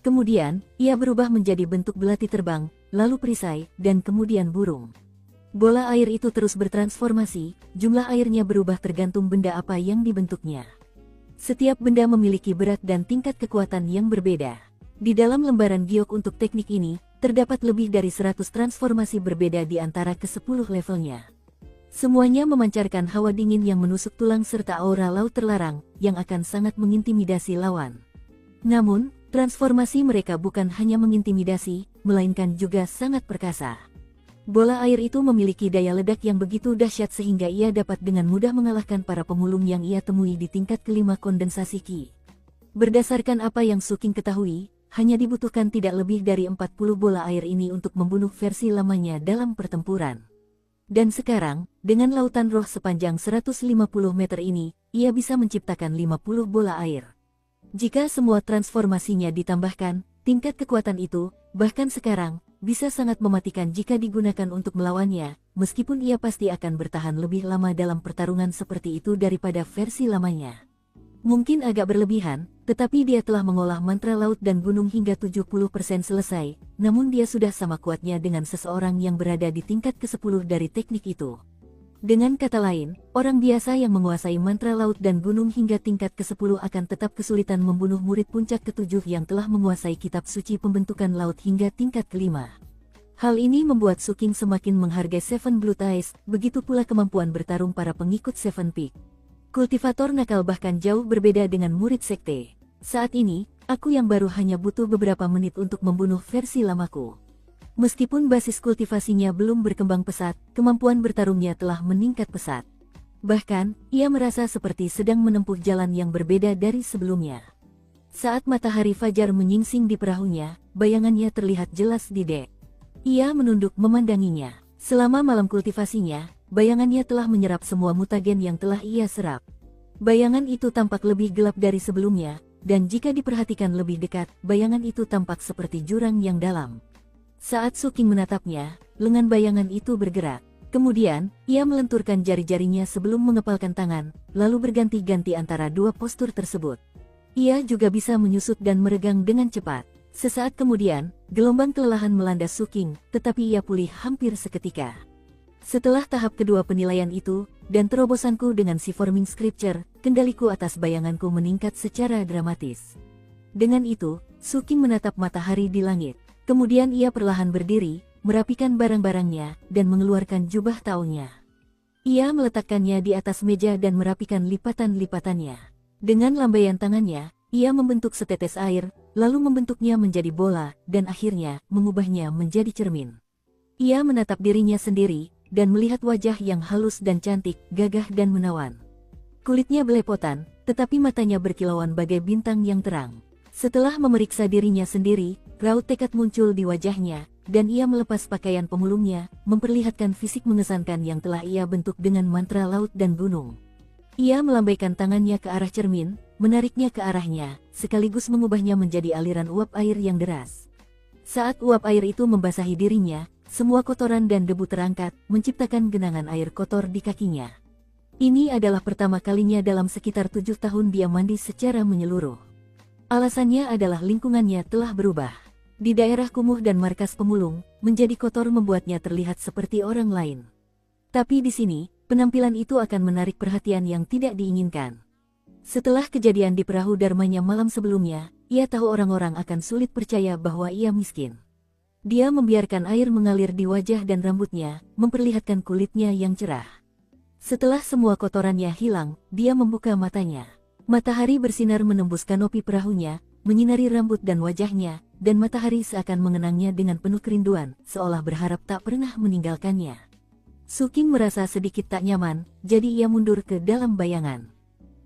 Kemudian, ia berubah menjadi bentuk belati terbang, lalu perisai, dan kemudian burung. Bola air itu terus bertransformasi, jumlah airnya berubah tergantung benda apa yang dibentuknya. Setiap benda memiliki berat dan tingkat kekuatan yang berbeda. Di dalam lembaran giok untuk teknik ini, terdapat lebih dari 100 transformasi berbeda di antara ke-10 levelnya. Semuanya memancarkan hawa dingin yang menusuk tulang serta aura laut terlarang, yang akan sangat mengintimidasi lawan. Namun, transformasi mereka bukan hanya mengintimidasi, melainkan juga sangat perkasa. Bola air itu memiliki daya ledak yang begitu dahsyat sehingga ia dapat dengan mudah mengalahkan para pemulung yang ia temui di tingkat kelima kondensasi Ki. Berdasarkan apa yang Suking ketahui, hanya dibutuhkan tidak lebih dari 40 bola air ini untuk membunuh versi lamanya dalam pertempuran. Dan sekarang, dengan lautan roh sepanjang 150 meter ini, ia bisa menciptakan 50 bola air. Jika semua transformasinya ditambahkan, tingkat kekuatan itu, bahkan sekarang, bisa sangat mematikan jika digunakan untuk melawannya, meskipun ia pasti akan bertahan lebih lama dalam pertarungan seperti itu daripada versi lamanya. Mungkin agak berlebihan, tetapi dia telah mengolah mantra laut dan gunung hingga 70% selesai, namun dia sudah sama kuatnya dengan seseorang yang berada di tingkat ke-10 dari teknik itu. Dengan kata lain, orang biasa yang menguasai mantra laut dan gunung hingga tingkat ke-10 akan tetap kesulitan membunuh murid puncak ke-7 yang telah menguasai kitab suci pembentukan laut hingga tingkat ke-5. Hal ini membuat Suking semakin menghargai Seven Blood Eyes, begitu pula kemampuan bertarung para pengikut Seven Peak. Kultivator nakal bahkan jauh berbeda dengan murid sekte. Saat ini, Aku yang baru hanya butuh beberapa menit untuk membunuh versi lamaku. Meskipun basis kultivasinya belum berkembang pesat, kemampuan bertarungnya telah meningkat pesat. Bahkan, ia merasa seperti sedang menempuh jalan yang berbeda dari sebelumnya. Saat matahari fajar menyingsing di perahunya, bayangannya terlihat jelas di dek. Ia menunduk memandanginya. Selama malam kultivasinya, bayangannya telah menyerap semua mutagen yang telah ia serap. Bayangan itu tampak lebih gelap dari sebelumnya, dan jika diperhatikan lebih dekat, bayangan itu tampak seperti jurang yang dalam. Saat Suking menatapnya, lengan bayangan itu bergerak. Kemudian, ia melenturkan jari-jarinya sebelum mengepalkan tangan, lalu berganti-ganti antara dua postur tersebut. Ia juga bisa menyusut dan meregang dengan cepat. Sesaat kemudian, gelombang kelelahan melanda Suking, tetapi ia pulih hampir seketika. Setelah tahap kedua penilaian itu, dan terobosanku dengan si forming scripture, kendaliku atas bayanganku meningkat secara dramatis. Dengan itu, Suking menatap matahari di langit. Kemudian ia perlahan berdiri, merapikan barang-barangnya, dan mengeluarkan jubah taonya. Ia meletakkannya di atas meja dan merapikan lipatan-lipatannya. Dengan lambaian tangannya, ia membentuk setetes air, lalu membentuknya menjadi bola, dan akhirnya mengubahnya menjadi cermin. Ia menatap dirinya sendiri, dan melihat wajah yang halus dan cantik, gagah dan menawan. Kulitnya belepotan, tetapi matanya berkilauan bagai bintang yang terang. Setelah memeriksa dirinya sendiri, raut tekad muncul di wajahnya, dan ia melepas pakaian pemulungnya, memperlihatkan fisik mengesankan yang telah ia bentuk dengan mantra laut dan gunung. Ia melambaikan tangannya ke arah cermin, menariknya ke arahnya, sekaligus mengubahnya menjadi aliran uap air yang deras. Saat uap air itu membasahi dirinya, semua kotoran dan debu terangkat, menciptakan genangan air kotor di kakinya. Ini adalah pertama kalinya dalam sekitar 7 tahun dia mandi secara menyeluruh. Alasannya adalah lingkungannya telah berubah. Di daerah kumuh dan markas pemulung, menjadi kotor membuatnya terlihat seperti orang lain. Tapi di sini, penampilan itu akan menarik perhatian yang tidak diinginkan. Setelah kejadian di perahu Dharmanya malam sebelumnya, ia tahu orang-orang akan sulit percaya bahwa ia miskin. Dia membiarkan air mengalir di wajah dan rambutnya, memperlihatkan kulitnya yang cerah. Setelah semua kotorannya hilang, dia membuka matanya. Matahari bersinar menembus kanopi perahunya, menyinari rambut dan wajahnya, dan matahari seakan mengenangnya dengan penuh kerinduan, seolah berharap tak pernah meninggalkannya. Suking merasa sedikit tak nyaman, jadi ia mundur ke dalam bayangan.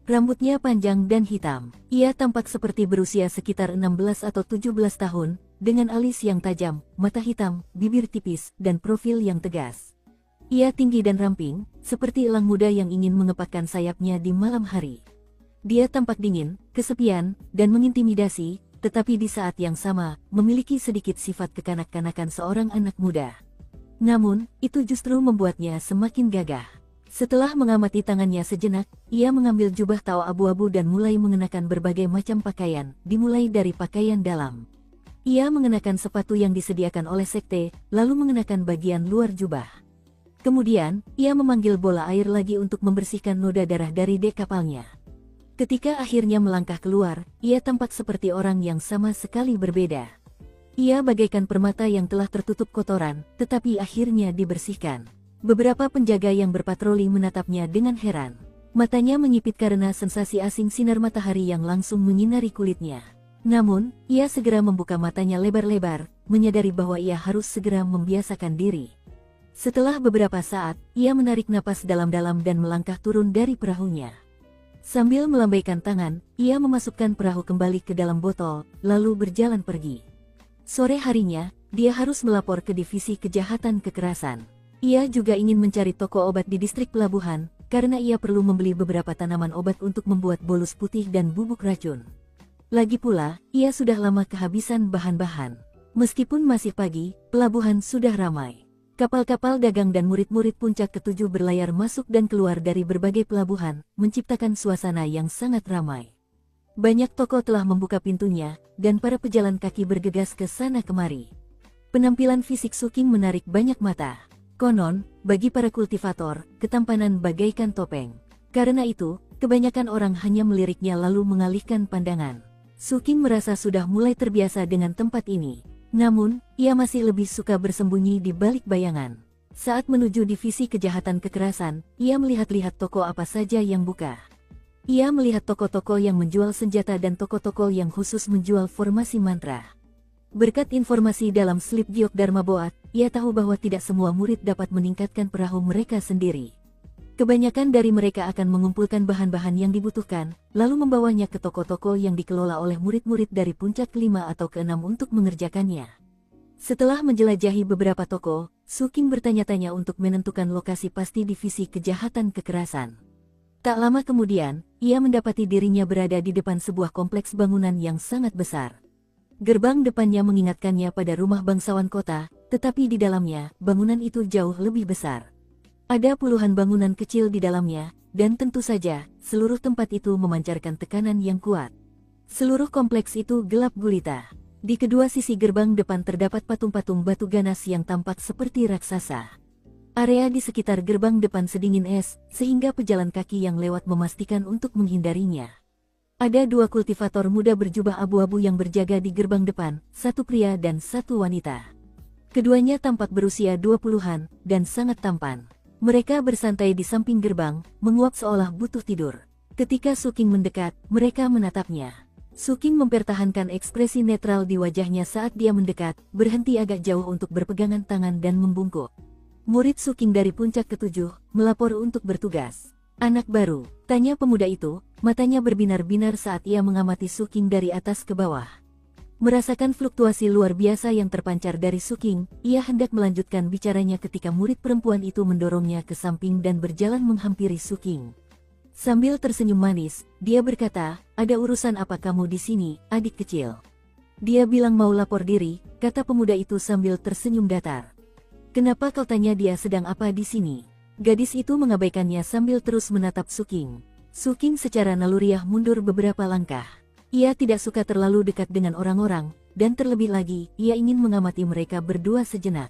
Rambutnya panjang dan hitam. Ia tampak seperti berusia sekitar 16 atau 17 tahun, dengan alis yang tajam, mata hitam, bibir tipis, dan profil yang tegas. Ia tinggi dan ramping, seperti elang muda yang ingin mengepakkan sayapnya di malam hari. Dia tampak dingin, kesepian, dan mengintimidasi, tetapi di saat yang sama, memiliki sedikit sifat kekanak-kanakan seorang anak muda. Namun, itu justru membuatnya semakin gagah. Setelah mengamati tangannya sejenak, ia mengambil jubah tao abu-abu dan mulai mengenakan berbagai macam pakaian, dimulai dari pakaian dalam. Ia mengenakan sepatu yang disediakan oleh sekte, lalu mengenakan bagian luar jubah. Kemudian, ia memanggil bola air lagi untuk membersihkan noda darah dari dek kapalnya. Ketika akhirnya melangkah keluar, ia tampak seperti orang yang sama sekali berbeda. Ia bagaikan permata yang telah tertutup kotoran, tetapi akhirnya dibersihkan. Beberapa penjaga yang berpatroli menatapnya dengan heran. Matanya menyipit karena sensasi asing sinar matahari yang langsung menyinari kulitnya. Namun, ia segera membuka matanya lebar-lebar, menyadari bahwa ia harus segera membiasakan diri. Setelah beberapa saat, ia menarik napas dalam-dalam dan melangkah turun dari perahunya. Sambil melambaikan tangan, ia memasukkan perahu kembali ke dalam botol, lalu berjalan pergi. Sore harinya, dia harus melapor ke divisi kejahatan kekerasan. Ia juga ingin mencari toko obat di distrik pelabuhan, karena ia perlu membeli beberapa tanaman obat untuk membuat bolus putih dan bubuk racun. Lagi pula, ia sudah lama kehabisan bahan-bahan. Meskipun masih pagi, pelabuhan sudah ramai. Kapal-kapal dagang dan murid-murid puncak ketujuh berlayar masuk dan keluar dari berbagai pelabuhan, menciptakan suasana yang sangat ramai. Banyak toko telah membuka pintunya, dan para pejalan kaki bergegas ke sana kemari. Penampilan fisik Suking menarik banyak mata. Konon, bagi para kultivator, ketampanan bagaikan topeng. Karena itu, kebanyakan orang hanya meliriknya lalu mengalihkan pandangan. Suking merasa sudah mulai terbiasa dengan tempat ini. Namun, ia masih lebih suka bersembunyi di balik bayangan. Saat menuju divisi kejahatan kekerasan, ia melihat-lihat toko apa saja yang buka. Ia melihat toko-toko yang menjual senjata dan toko-toko yang khusus menjual formasi mantra. Berkat informasi dalam slip giok Dharma Boat, ia tahu bahwa tidak semua murid dapat meningkatkan perahu mereka sendiri. Kebanyakan dari mereka akan mengumpulkan bahan-bahan yang dibutuhkan, lalu membawanya ke toko-toko yang dikelola oleh murid-murid dari puncak ke-5 atau ke-6 untuk mengerjakannya. Setelah menjelajahi beberapa toko, Suking bertanya-tanya untuk menentukan lokasi pasti divisi kejahatan kekerasan. Tak lama kemudian, ia mendapati dirinya berada di depan sebuah kompleks bangunan yang sangat besar. Gerbang depannya mengingatkannya pada rumah bangsawan kota, tetapi di dalamnya, bangunan itu jauh lebih besar. Ada puluhan bangunan kecil di dalamnya, dan tentu saja, seluruh tempat itu memancarkan tekanan yang kuat. Seluruh kompleks itu gelap gulita. Di kedua sisi gerbang depan terdapat patung-patung batu ganas yang tampak seperti raksasa. Area di sekitar gerbang depan sedingin es, sehingga pejalan kaki yang lewat memastikan untuk menghindarinya. Ada dua kultivator muda berjubah abu-abu yang berjaga di gerbang depan, satu pria dan satu wanita. Keduanya tampak berusia 20-an, dan sangat tampan. Mereka bersantai di samping gerbang, menguap seolah butuh tidur. Ketika Suking mendekat, mereka menatapnya. Suking mempertahankan ekspresi netral di wajahnya saat dia mendekat, berhenti agak jauh untuk berpegangan tangan dan membungkuk. Murid Suking dari puncak ke-7, melapor untuk bertugas. Anak baru, tanya pemuda itu, matanya berbinar-binar saat ia mengamati Suking dari atas ke bawah. Merasakan fluktuasi luar biasa yang terpancar dari Suking, ia hendak melanjutkan bicaranya ketika murid perempuan itu mendorongnya ke samping dan berjalan menghampiri Suking. Sambil tersenyum manis, dia berkata, "Ada urusan apa kamu di sini, adik kecil?" Dia bilang mau lapor diri, kata pemuda itu sambil tersenyum datar. "Kenapa kau tanya dia sedang apa di sini?" Gadis itu mengabaikannya sambil terus menatap Suking. Suking secara naluriah mundur beberapa langkah. Ia tidak suka terlalu dekat dengan orang-orang, dan terlebih lagi, ia ingin mengamati mereka berdua sejenak.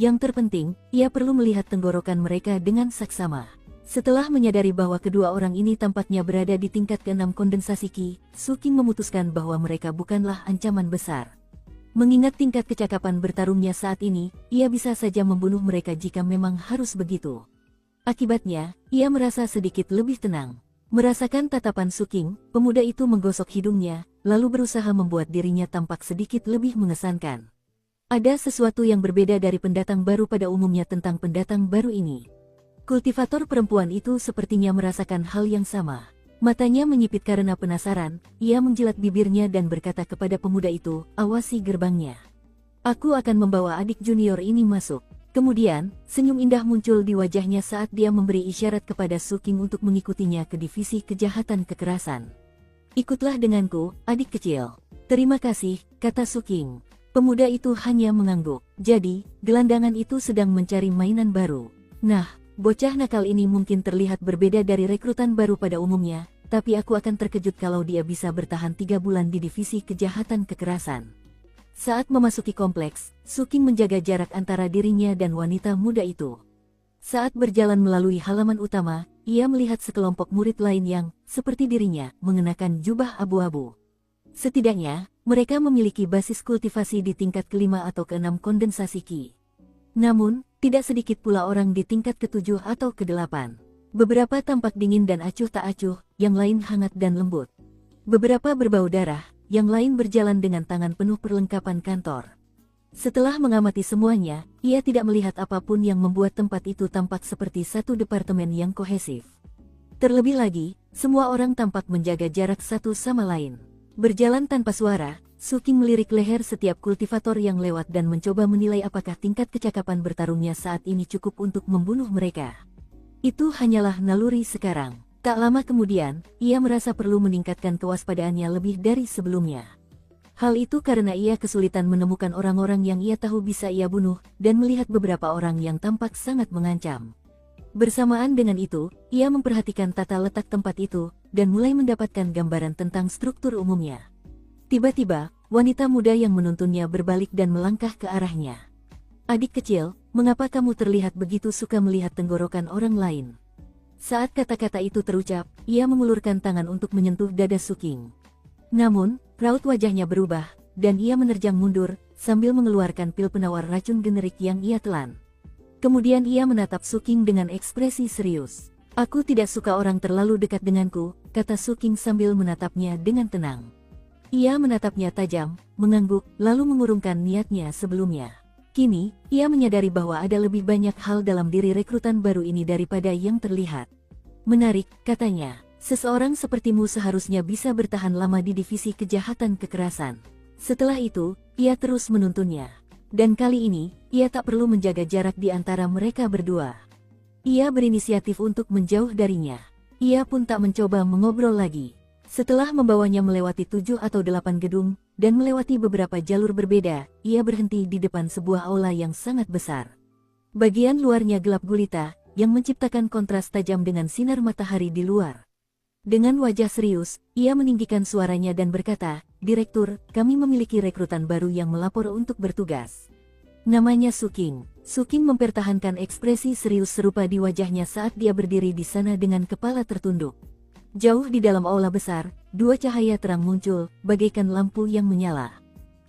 Yang terpenting, ia perlu melihat tenggorokan mereka dengan saksama. Setelah menyadari bahwa kedua orang ini tampaknya berada di tingkat ke-6 kondensasi Ki, Suking memutuskan bahwa mereka bukanlah ancaman besar. Mengingat tingkat kecakapan bertarungnya saat ini, ia bisa saja membunuh mereka jika memang harus begitu. Akibatnya, ia merasa sedikit lebih tenang. Merasakan tatapan Suking, pemuda itu menggosok hidungnya, lalu berusaha membuat dirinya tampak sedikit lebih mengesankan. Ada sesuatu yang berbeda dari pendatang baru pada umumnya tentang pendatang baru ini. Kultivator perempuan itu sepertinya merasakan hal yang sama. Matanya menyipit karena penasaran, ia menjilat bibirnya dan berkata kepada pemuda itu, "Awasi gerbangnya. Aku akan membawa adik junior ini masuk." Kemudian, senyum indah muncul di wajahnya saat dia memberi isyarat kepada Suking untuk mengikutinya ke divisi kejahatan kekerasan. "Ikutlah denganku, adik kecil." "Terima kasih," kata Suking. Pemuda itu hanya mengangguk. Jadi, gelandangan itu sedang mencari mainan baru. Nah, bocah nakal ini mungkin terlihat berbeda dari rekrutan baru pada umumnya, tapi aku akan terkejut kalau dia bisa bertahan 3 bulan di divisi kejahatan kekerasan. Saat memasuki kompleks, Suking menjaga jarak antara dirinya dan wanita muda itu. Saat berjalan melalui halaman utama, ia melihat sekelompok murid lain yang, seperti dirinya, mengenakan jubah abu-abu. Setidaknya, mereka memiliki basis kultivasi di tingkat ke-5 atau ke-6 kondensasi Ki. Namun, tidak sedikit pula orang di tingkat ke-7 atau ke-8. Beberapa tampak dingin dan acuh tak acuh, yang lain hangat dan lembut. Beberapa berbau darah, yang lain berjalan dengan tangan penuh perlengkapan kantor. Setelah mengamati semuanya, ia tidak melihat apapun yang membuat tempat itu tampak seperti satu departemen yang kohesif. Terlebih lagi, semua orang tampak menjaga jarak satu sama lain. Berjalan tanpa suara, Suking melirik leher setiap kultivator yang lewat dan mencoba menilai apakah tingkat kecakapan bertarungnya saat ini cukup untuk membunuh mereka. Itu hanyalah naluri sekarang. Tak lama kemudian, ia merasa perlu meningkatkan kewaspadaannya lebih dari sebelumnya. Hal itu karena ia kesulitan menemukan orang-orang yang ia tahu bisa ia bunuh, dan melihat beberapa orang yang tampak sangat mengancam. Bersamaan dengan itu, ia memperhatikan tata letak tempat itu, dan mulai mendapatkan gambaran tentang struktur umumnya. Tiba-tiba, wanita muda yang menuntunnya berbalik dan melangkah ke arahnya. "Adik kecil, mengapa kamu terlihat begitu suka melihat tenggorokan orang lain?" Saat kata-kata itu terucap, ia mengulurkan tangan untuk menyentuh dada Suking. Namun, raut wajahnya berubah, dan ia menerjang mundur, sambil mengeluarkan pil penawar racun generik yang ia telan. Kemudian ia menatap Suking dengan ekspresi serius. Aku tidak suka orang terlalu dekat denganku, kata Suking sambil menatapnya dengan tenang. Ia menatapnya tajam, mengangguk, lalu mengurungkan niatnya sebelumnya. Kini, ia menyadari bahwa ada lebih banyak hal dalam diri rekrutan baru ini daripada yang terlihat. Menarik, katanya. Seseorang sepertimu seharusnya bisa bertahan lama di divisi kejahatan kekerasan. Setelah itu, ia terus menuntunnya. Dan kali ini, ia tak perlu menjaga jarak di antara mereka berdua. Ia berinisiatif untuk menjauh darinya. Ia pun tak mencoba mengobrol lagi. Setelah membawanya melewati 7 atau 8 gedung, dan melewati beberapa jalur berbeda, ia berhenti di depan sebuah aula yang sangat besar. Bagian luarnya gelap gulita, yang menciptakan kontras tajam dengan sinar matahari di luar. Dengan wajah serius, ia meninggikan suaranya dan berkata, "Direktur, kami memiliki rekrutan baru yang melapor untuk bertugas." Namanya Suking. Suking mempertahankan ekspresi serius serupa di wajahnya saat dia berdiri di sana dengan kepala tertunduk. Jauh di dalam aula besar, 2 cahaya terang muncul, bagaikan lampu yang menyala.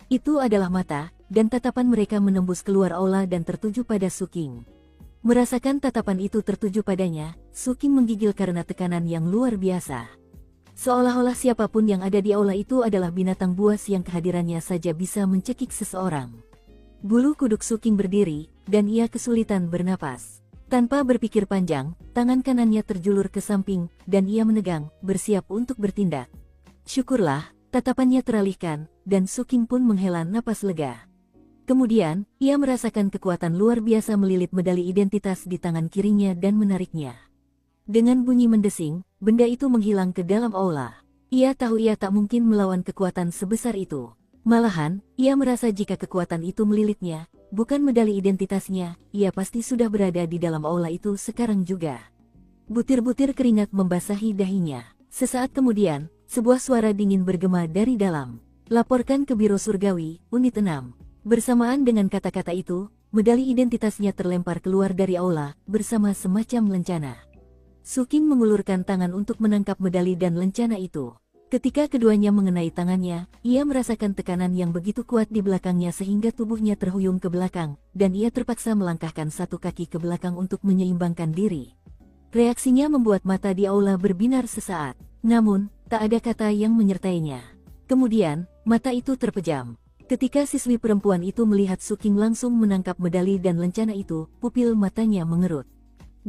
Itu adalah mata, dan tatapan mereka menembus keluar aula dan tertuju pada Suking. Merasakan tatapan itu tertuju padanya, Suking menggigil karena tekanan yang luar biasa. Seolah-olah siapapun yang ada di aula itu adalah binatang buas yang kehadirannya saja bisa mencekik seseorang. Bulu kuduk Suking berdiri, dan ia kesulitan bernapas. Tanpa berpikir panjang, tangan kanannya terjulur ke samping, dan ia menegang, bersiap untuk bertindak. Syukurlah, tatapannya teralihkan, dan Suking pun menghela napas lega. Kemudian, ia merasakan kekuatan luar biasa melilit medali identitas di tangan kirinya dan menariknya. Dengan bunyi mendesing, benda itu menghilang ke dalam aula. Ia tahu ia tak mungkin melawan kekuatan sebesar itu. Malahan, ia merasa jika kekuatan itu melilitnya, bukan medali identitasnya, ia pasti sudah berada di dalam aula itu sekarang juga. Butir-butir keringat membasahi dahinya. Sesaat kemudian, sebuah suara dingin bergema dari dalam. "Laporkan ke Biro Surgawi, Unit 6. Bersamaan dengan kata-kata itu, medali identitasnya terlempar keluar dari aula, bersama semacam lencana. Suking mengulurkan tangan untuk menangkap medali dan lencana itu. Ketika keduanya mengenai tangannya, ia merasakan tekanan yang begitu kuat di belakangnya sehingga tubuhnya terhuyung ke belakang, dan ia terpaksa melangkahkan satu kaki ke belakang untuk menyeimbangkan diri. Reaksinya membuat mata di aula berbinar sesaat, namun, tak ada kata yang menyertainya. Kemudian, mata itu terpejam. Ketika siswi perempuan itu melihat Suking langsung menangkap medali dan lencana itu, pupil matanya mengerut.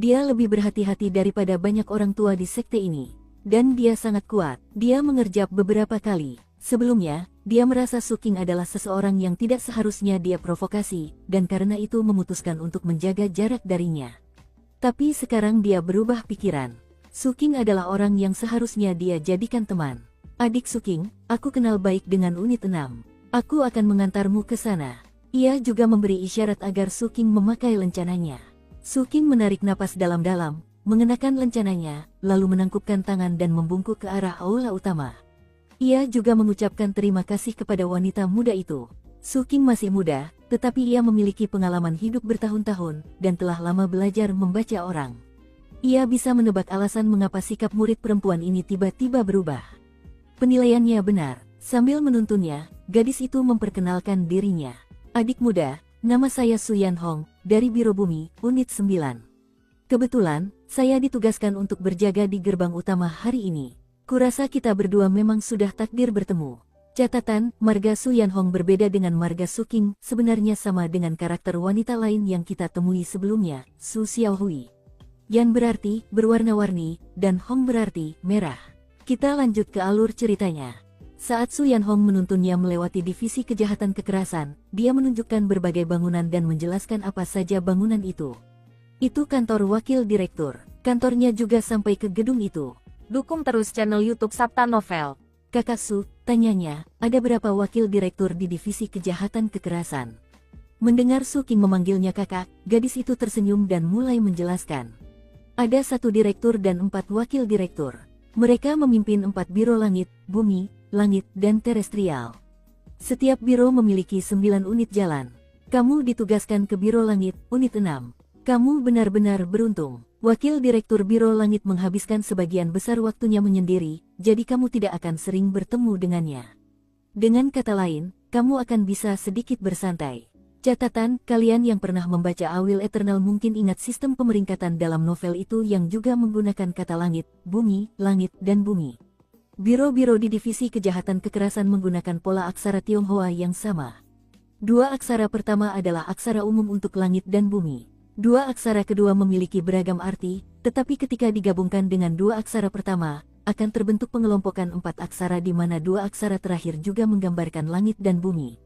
Dia lebih berhati-hati daripada banyak orang tua di sekte ini. Dan dia sangat kuat. Dia mengerjap beberapa kali. Sebelumnya, dia merasa Suking adalah seseorang yang tidak seharusnya dia provokasi, dan karena itu memutuskan untuk menjaga jarak darinya. Tapi sekarang dia berubah pikiran. Suking adalah orang yang seharusnya dia jadikan teman. "Adik Suking, aku kenal baik dengan Unit 6. Aku akan mengantarmu ke sana." Ia juga memberi isyarat agar Suking memakai lencananya. Suking menarik napas dalam-dalam, mengenakan lencananya, lalu menangkupkan tangan dan membungkuk ke arah aula utama. Ia juga mengucapkan terima kasih kepada wanita muda itu. Suking masih muda, tetapi ia memiliki pengalaman hidup bertahun-tahun, dan telah lama belajar membaca orang. Ia bisa menebak alasan mengapa sikap murid perempuan ini tiba-tiba berubah. Penilaiannya benar. Sambil menuntunnya, gadis itu memperkenalkan dirinya. "Adik muda, nama saya Su Yan Hong, dari Biro Bumi, Unit 9. Kebetulan, saya ditugaskan untuk berjaga di gerbang utama hari ini. Kurasa kita berdua memang sudah takdir bertemu." Catatan, marga Su Yan Hong berbeda dengan marga Suking, sebenarnya sama dengan karakter wanita lain yang kita temui sebelumnya, Su Xiaohui. Yan berarti berwarna-warni, dan Hong berarti merah. Kita lanjut ke alur ceritanya. Saat Su Yan Hong menuntunnya melewati divisi kejahatan kekerasan, dia menunjukkan berbagai bangunan dan menjelaskan apa saja bangunan itu. Itu kantor wakil direktur. Kantornya juga sampai ke gedung itu. Dukung terus channel YouTube Sabta Novel. "Kakak Su," tanyanya, "ada berapa wakil direktur di divisi kejahatan kekerasan?" Mendengar Suking memanggilnya kakak, gadis itu tersenyum dan mulai menjelaskan. "Ada 1 direktur dan 4 wakil direktur. Mereka memimpin 4 biro langit, bumi, langit, dan terestrial. Setiap biro memiliki 9 unit jalan. Kamu ditugaskan ke Biro Langit, Unit 6. Kamu benar-benar beruntung. Wakil Direktur Biro Langit menghabiskan sebagian besar waktunya menyendiri, jadi kamu tidak akan sering bertemu dengannya. Dengan kata lain, kamu akan bisa sedikit bersantai. Catatan, kalian yang pernah membaca A Will Eternal mungkin ingat sistem pemeringkatan dalam novel itu yang juga menggunakan kata langit, langit, dan bumi. Biro-biro di divisi kejahatan kekerasan menggunakan pola aksara Tionghoa yang sama. Dua aksara pertama adalah aksara umum untuk langit dan bumi. Dua aksara kedua memiliki beragam arti, tetapi ketika digabungkan dengan dua aksara pertama, akan terbentuk pengelompokan 4 aksara di mana dua aksara terakhir juga menggambarkan langit dan bumi.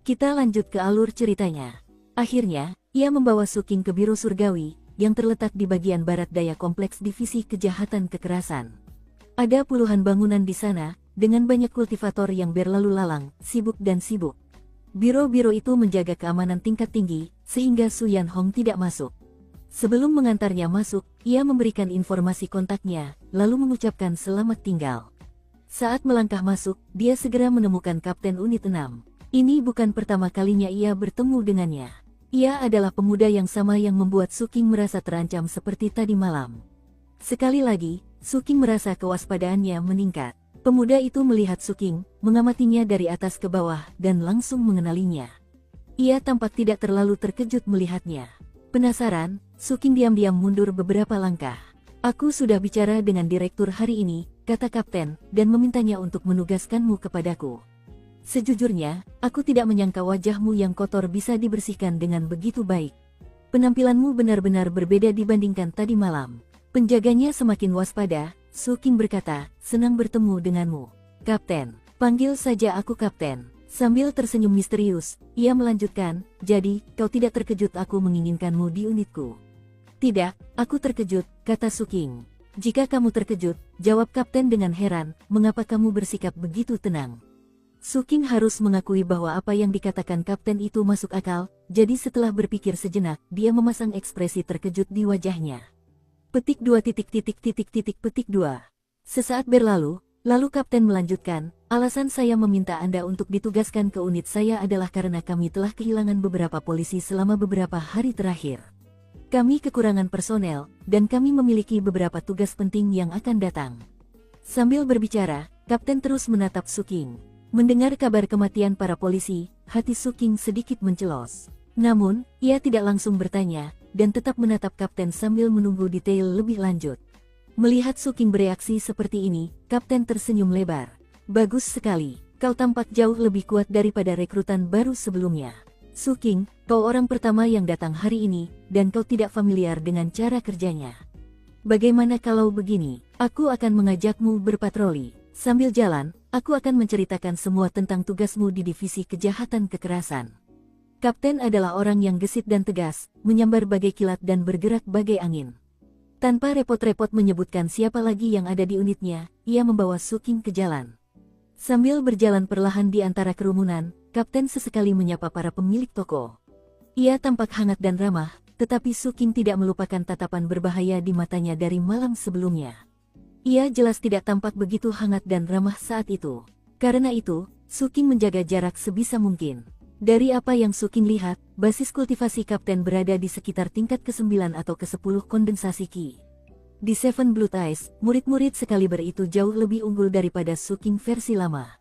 Kita lanjut ke alur ceritanya. Akhirnya, ia membawa Suking ke Biro Surgawi, yang terletak di bagian barat daya kompleks divisi kejahatan kekerasan. Ada puluhan bangunan di sana, dengan banyak kultivator yang berlalu lalang, sibuk dan sibuk. Biro-biro itu menjaga keamanan tingkat tinggi, sehingga Su Yan Hong tidak masuk. Sebelum mengantarnya masuk, ia memberikan informasi kontaknya, lalu mengucapkan selamat tinggal. Saat melangkah masuk, dia segera menemukan Kapten Unit 6. Ini bukan pertama kalinya ia bertemu dengannya. Ia adalah pemuda yang sama yang membuat Suking merasa terancam seperti tadi malam. Sekali lagi, Suking merasa kewaspadaannya meningkat. Pemuda itu melihat Suking, mengamatinya dari atas ke bawah, dan langsung mengenalinya. Ia tampak tidak terlalu terkejut melihatnya. Penasaran, Suking diam-diam mundur beberapa langkah. Aku sudah bicara dengan direktur hari ini, kata Kapten, dan memintanya untuk menugaskanmu kepadaku. Sejujurnya, aku tidak menyangka wajahmu yang kotor bisa dibersihkan dengan begitu baik. Penampilanmu benar-benar berbeda dibandingkan tadi malam. Penjaganya semakin waspada. Suking berkata, senang bertemu denganmu. Kapten, panggil saja aku Kapten. Sambil tersenyum misterius, ia melanjutkan, jadi, kau tidak terkejut aku menginginkanmu di unitku? Tidak, aku terkejut, kata Suking. Jika kamu terkejut, jawab Kapten dengan heran, mengapa kamu bersikap begitu tenang? Suking harus mengakui bahwa apa yang dikatakan Kapten itu masuk akal, jadi setelah berpikir sejenak, dia memasang ekspresi terkejut di wajahnya. Petik 2. Petik 2. Sesaat berlalu, lalu Kapten melanjutkan, alasan saya meminta Anda untuk ditugaskan ke unit saya adalah karena kami telah kehilangan beberapa polisi selama beberapa hari terakhir. Kami kekurangan personel, dan kami memiliki beberapa tugas penting yang akan datang. Sambil berbicara, Kapten terus menatap Suking. Mendengar kabar kematian para polisi, hati Suking sedikit mencelos. Namun, ia tidak langsung bertanya, dan tetap menatap Kapten sambil menunggu detail lebih lanjut. Melihat Suking bereaksi seperti ini, Kapten tersenyum lebar. Bagus sekali, kau tampak jauh lebih kuat daripada rekrutan baru sebelumnya. Suking, kau orang pertama yang datang hari ini, dan kau tidak familiar dengan cara kerjanya. Bagaimana kalau begini, aku akan mengajakmu berpatroli. Sambil jalan, aku akan menceritakan semua tentang tugasmu di divisi kejahatan kekerasan. Kapten adalah orang yang gesit dan tegas, menyambar bagai kilat dan bergerak bagai angin. Tanpa repot-repot menyebutkan siapa lagi yang ada di unitnya, ia membawa Suking ke jalan. Sambil berjalan perlahan di antara kerumunan, Kapten sesekali menyapa para pemilik toko. Ia tampak hangat dan ramah, tetapi Suking tidak melupakan tatapan berbahaya di matanya dari malam sebelumnya. Ia jelas tidak tampak begitu hangat dan ramah saat itu. Karena itu, Suking menjaga jarak sebisa mungkin. Dari apa yang Suking lihat, basis kultivasi Kapten berada di sekitar tingkat ke-9 atau ke-10 kondensasi Ki. Di Seven Blood Eyes, murid-murid sekaliber itu jauh lebih unggul daripada Suking versi lama.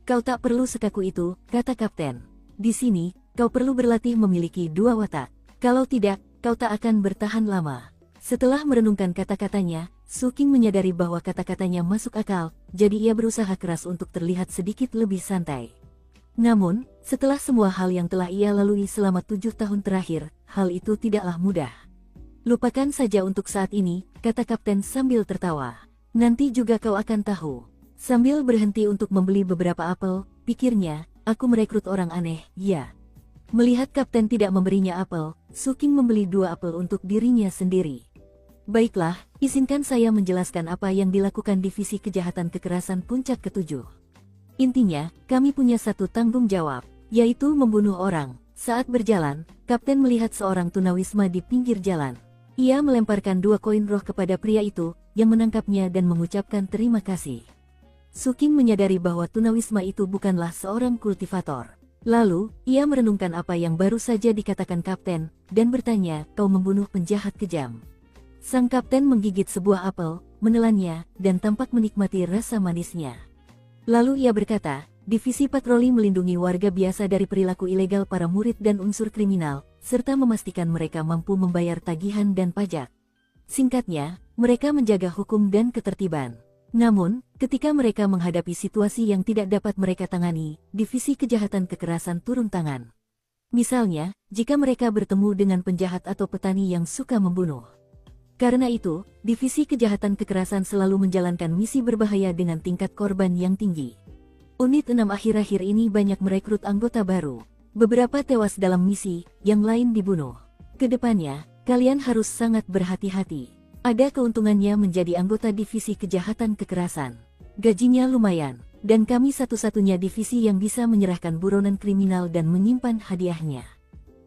Kau tak perlu sekaku itu, kata Kapten. Di sini, kau perlu berlatih memiliki 2 watak. Kalau tidak, kau tak akan bertahan lama. Setelah merenungkan kata-katanya, Suking menyadari bahwa kata-katanya masuk akal, jadi ia berusaha keras untuk terlihat sedikit lebih santai. Namun, setelah semua hal yang telah ia lalui selama 7 tahun terakhir, hal itu tidaklah mudah. Lupakan saja untuk saat ini, kata Kapten sambil tertawa. Nanti juga kau akan tahu. Sambil berhenti untuk membeli beberapa apel, pikirnya, aku merekrut orang aneh, ya. Melihat Kapten tidak memberinya apel, Suking membeli 2 apel untuk dirinya sendiri. Baiklah, izinkan saya menjelaskan apa yang dilakukan Divisi Kejahatan Kekerasan Puncak ke-7. Intinya, kami punya satu tanggung jawab, yaitu membunuh orang. Saat berjalan, Kapten melihat seorang tunawisma di pinggir jalan. Ia melemparkan 2 koin roh kepada pria itu, yang menangkapnya dan mengucapkan terima kasih. Suking menyadari bahwa tunawisma itu bukanlah seorang kultivator. Lalu, ia merenungkan apa yang baru saja dikatakan Kapten, dan bertanya, kau membunuh penjahat kejam. Sang Kapten menggigit sebuah apel, menelannya, dan tampak menikmati rasa manisnya. Lalu ia berkata, divisi patroli melindungi warga biasa dari perilaku ilegal para murid dan unsur kriminal, serta memastikan mereka mampu membayar tagihan dan pajak. Singkatnya, mereka menjaga hukum dan ketertiban. Namun, ketika mereka menghadapi situasi yang tidak dapat mereka tangani, divisi kejahatan kekerasan turun tangan. Misalnya, jika mereka bertemu dengan penjahat atau petani yang suka membunuh. Karena itu, divisi kejahatan kekerasan selalu menjalankan misi berbahaya dengan tingkat korban yang tinggi. Unit 6 akhir-akhir ini banyak merekrut anggota baru. Beberapa tewas dalam misi, yang lain dibunuh. Kedepannya, kalian harus sangat berhati-hati. Ada keuntungannya menjadi anggota divisi kejahatan kekerasan. Gajinya lumayan, dan kami satu-satunya divisi yang bisa menyerahkan buronan kriminal dan menyimpan hadiahnya.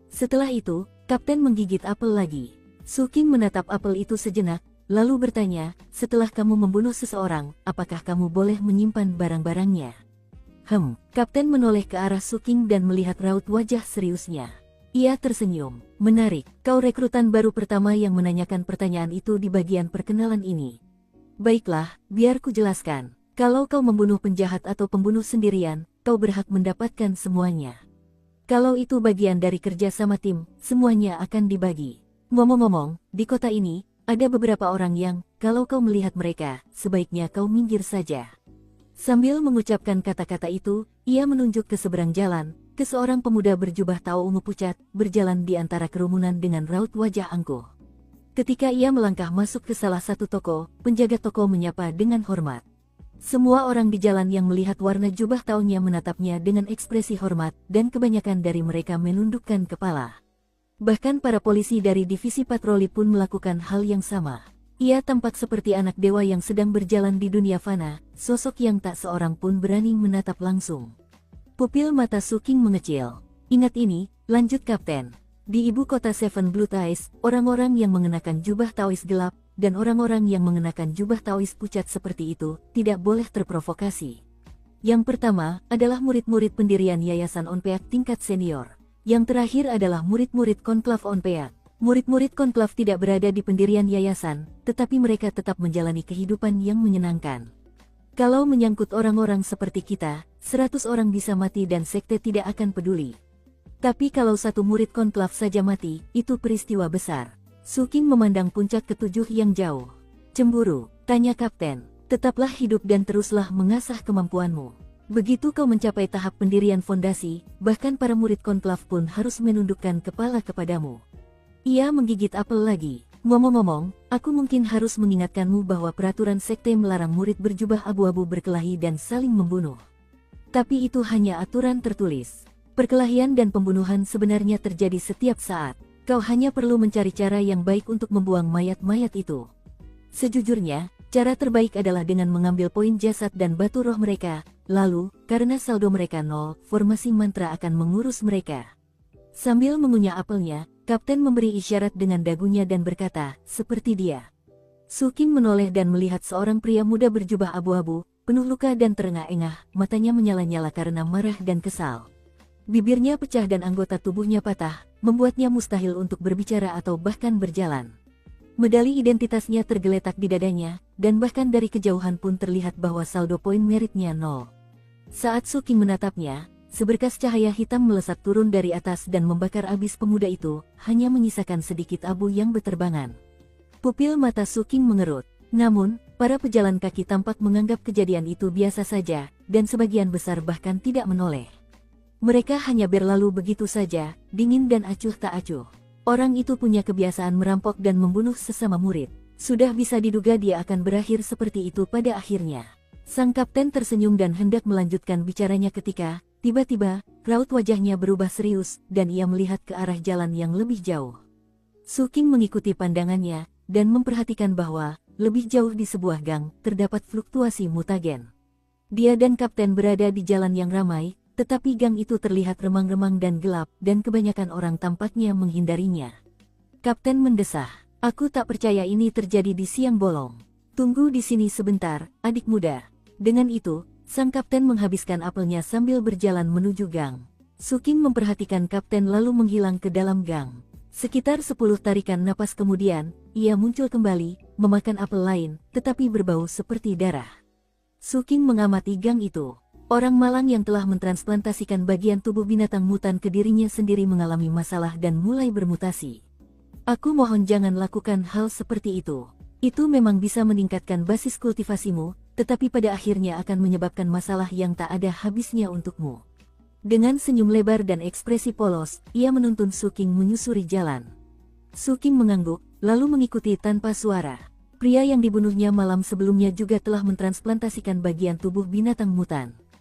Setelah itu, Kapten menggigit apel lagi. Su King menatap apel itu sejenak, lalu bertanya, setelah kamu membunuh seseorang, apakah kamu boleh menyimpan barang-barangnya? Kapten menoleh ke arah Su King dan melihat raut wajah seriusnya. Ia tersenyum. Menarik, kau rekrutan baru pertama yang menanyakan pertanyaan itu di bagian perkenalan ini. Baiklah, biar ku jelaskan. Kalau kau membunuh penjahat atau pembunuh sendirian, kau berhak mendapatkan semuanya. Kalau itu bagian dari kerja sama tim, semuanya akan dibagi. Ngomong-ngomong, di kota ini, ada beberapa orang yang, kalau kau melihat mereka, sebaiknya kau minggir saja. Sambil mengucapkan kata-kata itu, ia menunjuk ke seberang jalan, ke seorang pemuda berjubah tao ungu pucat, berjalan di antara kerumunan dengan raut wajah angkuh. Ketika ia melangkah masuk ke salah satu toko, penjaga toko menyapa dengan hormat. Semua orang di jalan yang melihat warna jubah taonya menatapnya dengan ekspresi hormat, dan kebanyakan dari mereka menundukkan kepala. Bahkan para polisi dari divisi patroli pun melakukan hal yang sama. Ia tampak seperti anak dewa yang sedang berjalan di dunia fana, sosok yang tak seorang pun berani menatap langsung. Pupil mata Su King mengecil. Ingat ini, lanjut Kapten. Di ibu kota Seven Blue Ties, orang-orang yang mengenakan jubah Taois gelap, dan orang-orang yang mengenakan jubah Taois pucat seperti itu, tidak boleh terprovokasi. Yang pertama, adalah murid-murid pendirian Yayasan Onpeak tingkat senior. Yang terakhir adalah murid-murid Konklav Onpeak. Murid-murid Konklav tidak berada di pendirian yayasan, tetapi mereka tetap menjalani kehidupan yang menyenangkan. Kalau menyangkut orang-orang seperti kita, 100 orang bisa mati dan sekte tidak akan peduli. Tapi kalau satu murid Konklav saja mati, itu peristiwa besar. Su King memandang puncak ketujuh yang jauh. Cemburu, tanya Kapten. Tetaplah hidup dan teruslah mengasah kemampuanmu. Begitu kau mencapai tahap pendirian fondasi, bahkan para murid Konklav pun harus menundukkan kepala kepadamu. Ia menggigit apel lagi. Ngomong-ngomong, aku mungkin harus mengingatkanmu bahwa peraturan sekte melarang murid berjubah abu-abu berkelahi dan saling membunuh. Tapi itu hanya aturan tertulis. Perkelahian dan pembunuhan sebenarnya terjadi setiap saat. Kau hanya perlu mencari cara yang baik untuk membuang mayat-mayat itu. Sejujurnya, cara terbaik adalah dengan mengambil poin jasad dan batu roh mereka. Lalu, karena saldo mereka 0, formasi mantra akan mengurus mereka. Sambil mengunyah apelnya, Kapten memberi isyarat dengan dagunya dan berkata, seperti dia. Su King menoleh dan melihat seorang pria muda berjubah abu-abu, penuh luka dan terengah-engah, matanya menyala-nyala karena marah dan kesal. Bibirnya pecah dan anggota tubuhnya patah, membuatnya mustahil untuk berbicara atau bahkan berjalan. Medali identitasnya tergeletak di dadanya, dan bahkan dari kejauhan pun terlihat bahwa saldo poin meritnya 0. Saat Su King menatapnya, seberkas cahaya hitam melesat turun dari atas dan membakar abis pemuda itu, hanya menyisakan sedikit abu yang berterbangan. Pupil mata Su King mengerut. Namun, para pejalan kaki tampak menganggap kejadian itu biasa saja, dan sebagian besar bahkan tidak menoleh. Mereka hanya berlalu begitu saja, dingin dan acuh tak acuh. Orang itu punya kebiasaan merampok dan membunuh sesama murid. Sudah bisa diduga dia akan berakhir seperti itu pada akhirnya. Sang Kapten tersenyum dan hendak melanjutkan bicaranya ketika, tiba-tiba, raut wajahnya berubah serius, dan ia melihat ke arah jalan yang lebih jauh. Su King mengikuti pandangannya, dan memperhatikan bahwa, lebih jauh di sebuah gang, terdapat fluktuasi mutagen. Dia dan Kapten berada di jalan yang ramai, tetapi gang itu terlihat remang-remang dan gelap, dan kebanyakan orang tampaknya menghindarinya. Kapten mendesah, aku tak percaya ini terjadi di siang bolong. Tunggu di sini sebentar, adik muda. Dengan itu, sang Kapten menghabiskan apelnya sambil berjalan menuju gang. Su King memperhatikan Kapten lalu menghilang ke dalam gang. Sekitar 10 tarikan napas kemudian, ia muncul kembali, memakan apel lain, tetapi berbau seperti darah. Su King mengamati gang itu. Orang malang yang telah mentransplantasikan bagian tubuh binatang mutan ke dirinya sendiri mengalami masalah dan mulai bermutasi. Aku mohon jangan lakukan hal seperti itu. Itu memang bisa meningkatkan basis kultivasimu, tetapi pada akhirnya akan menyebabkan masalah yang tak ada habisnya untukmu. Dengan senyum lebar dan ekspresi polos, ia menuntun Su King menyusuri jalan. Su King mengangguk, lalu mengikuti tanpa suara. Pria yang dibunuhnya malam sebelumnya juga telah mentransplantasikan bagian tubuh binatang mutan.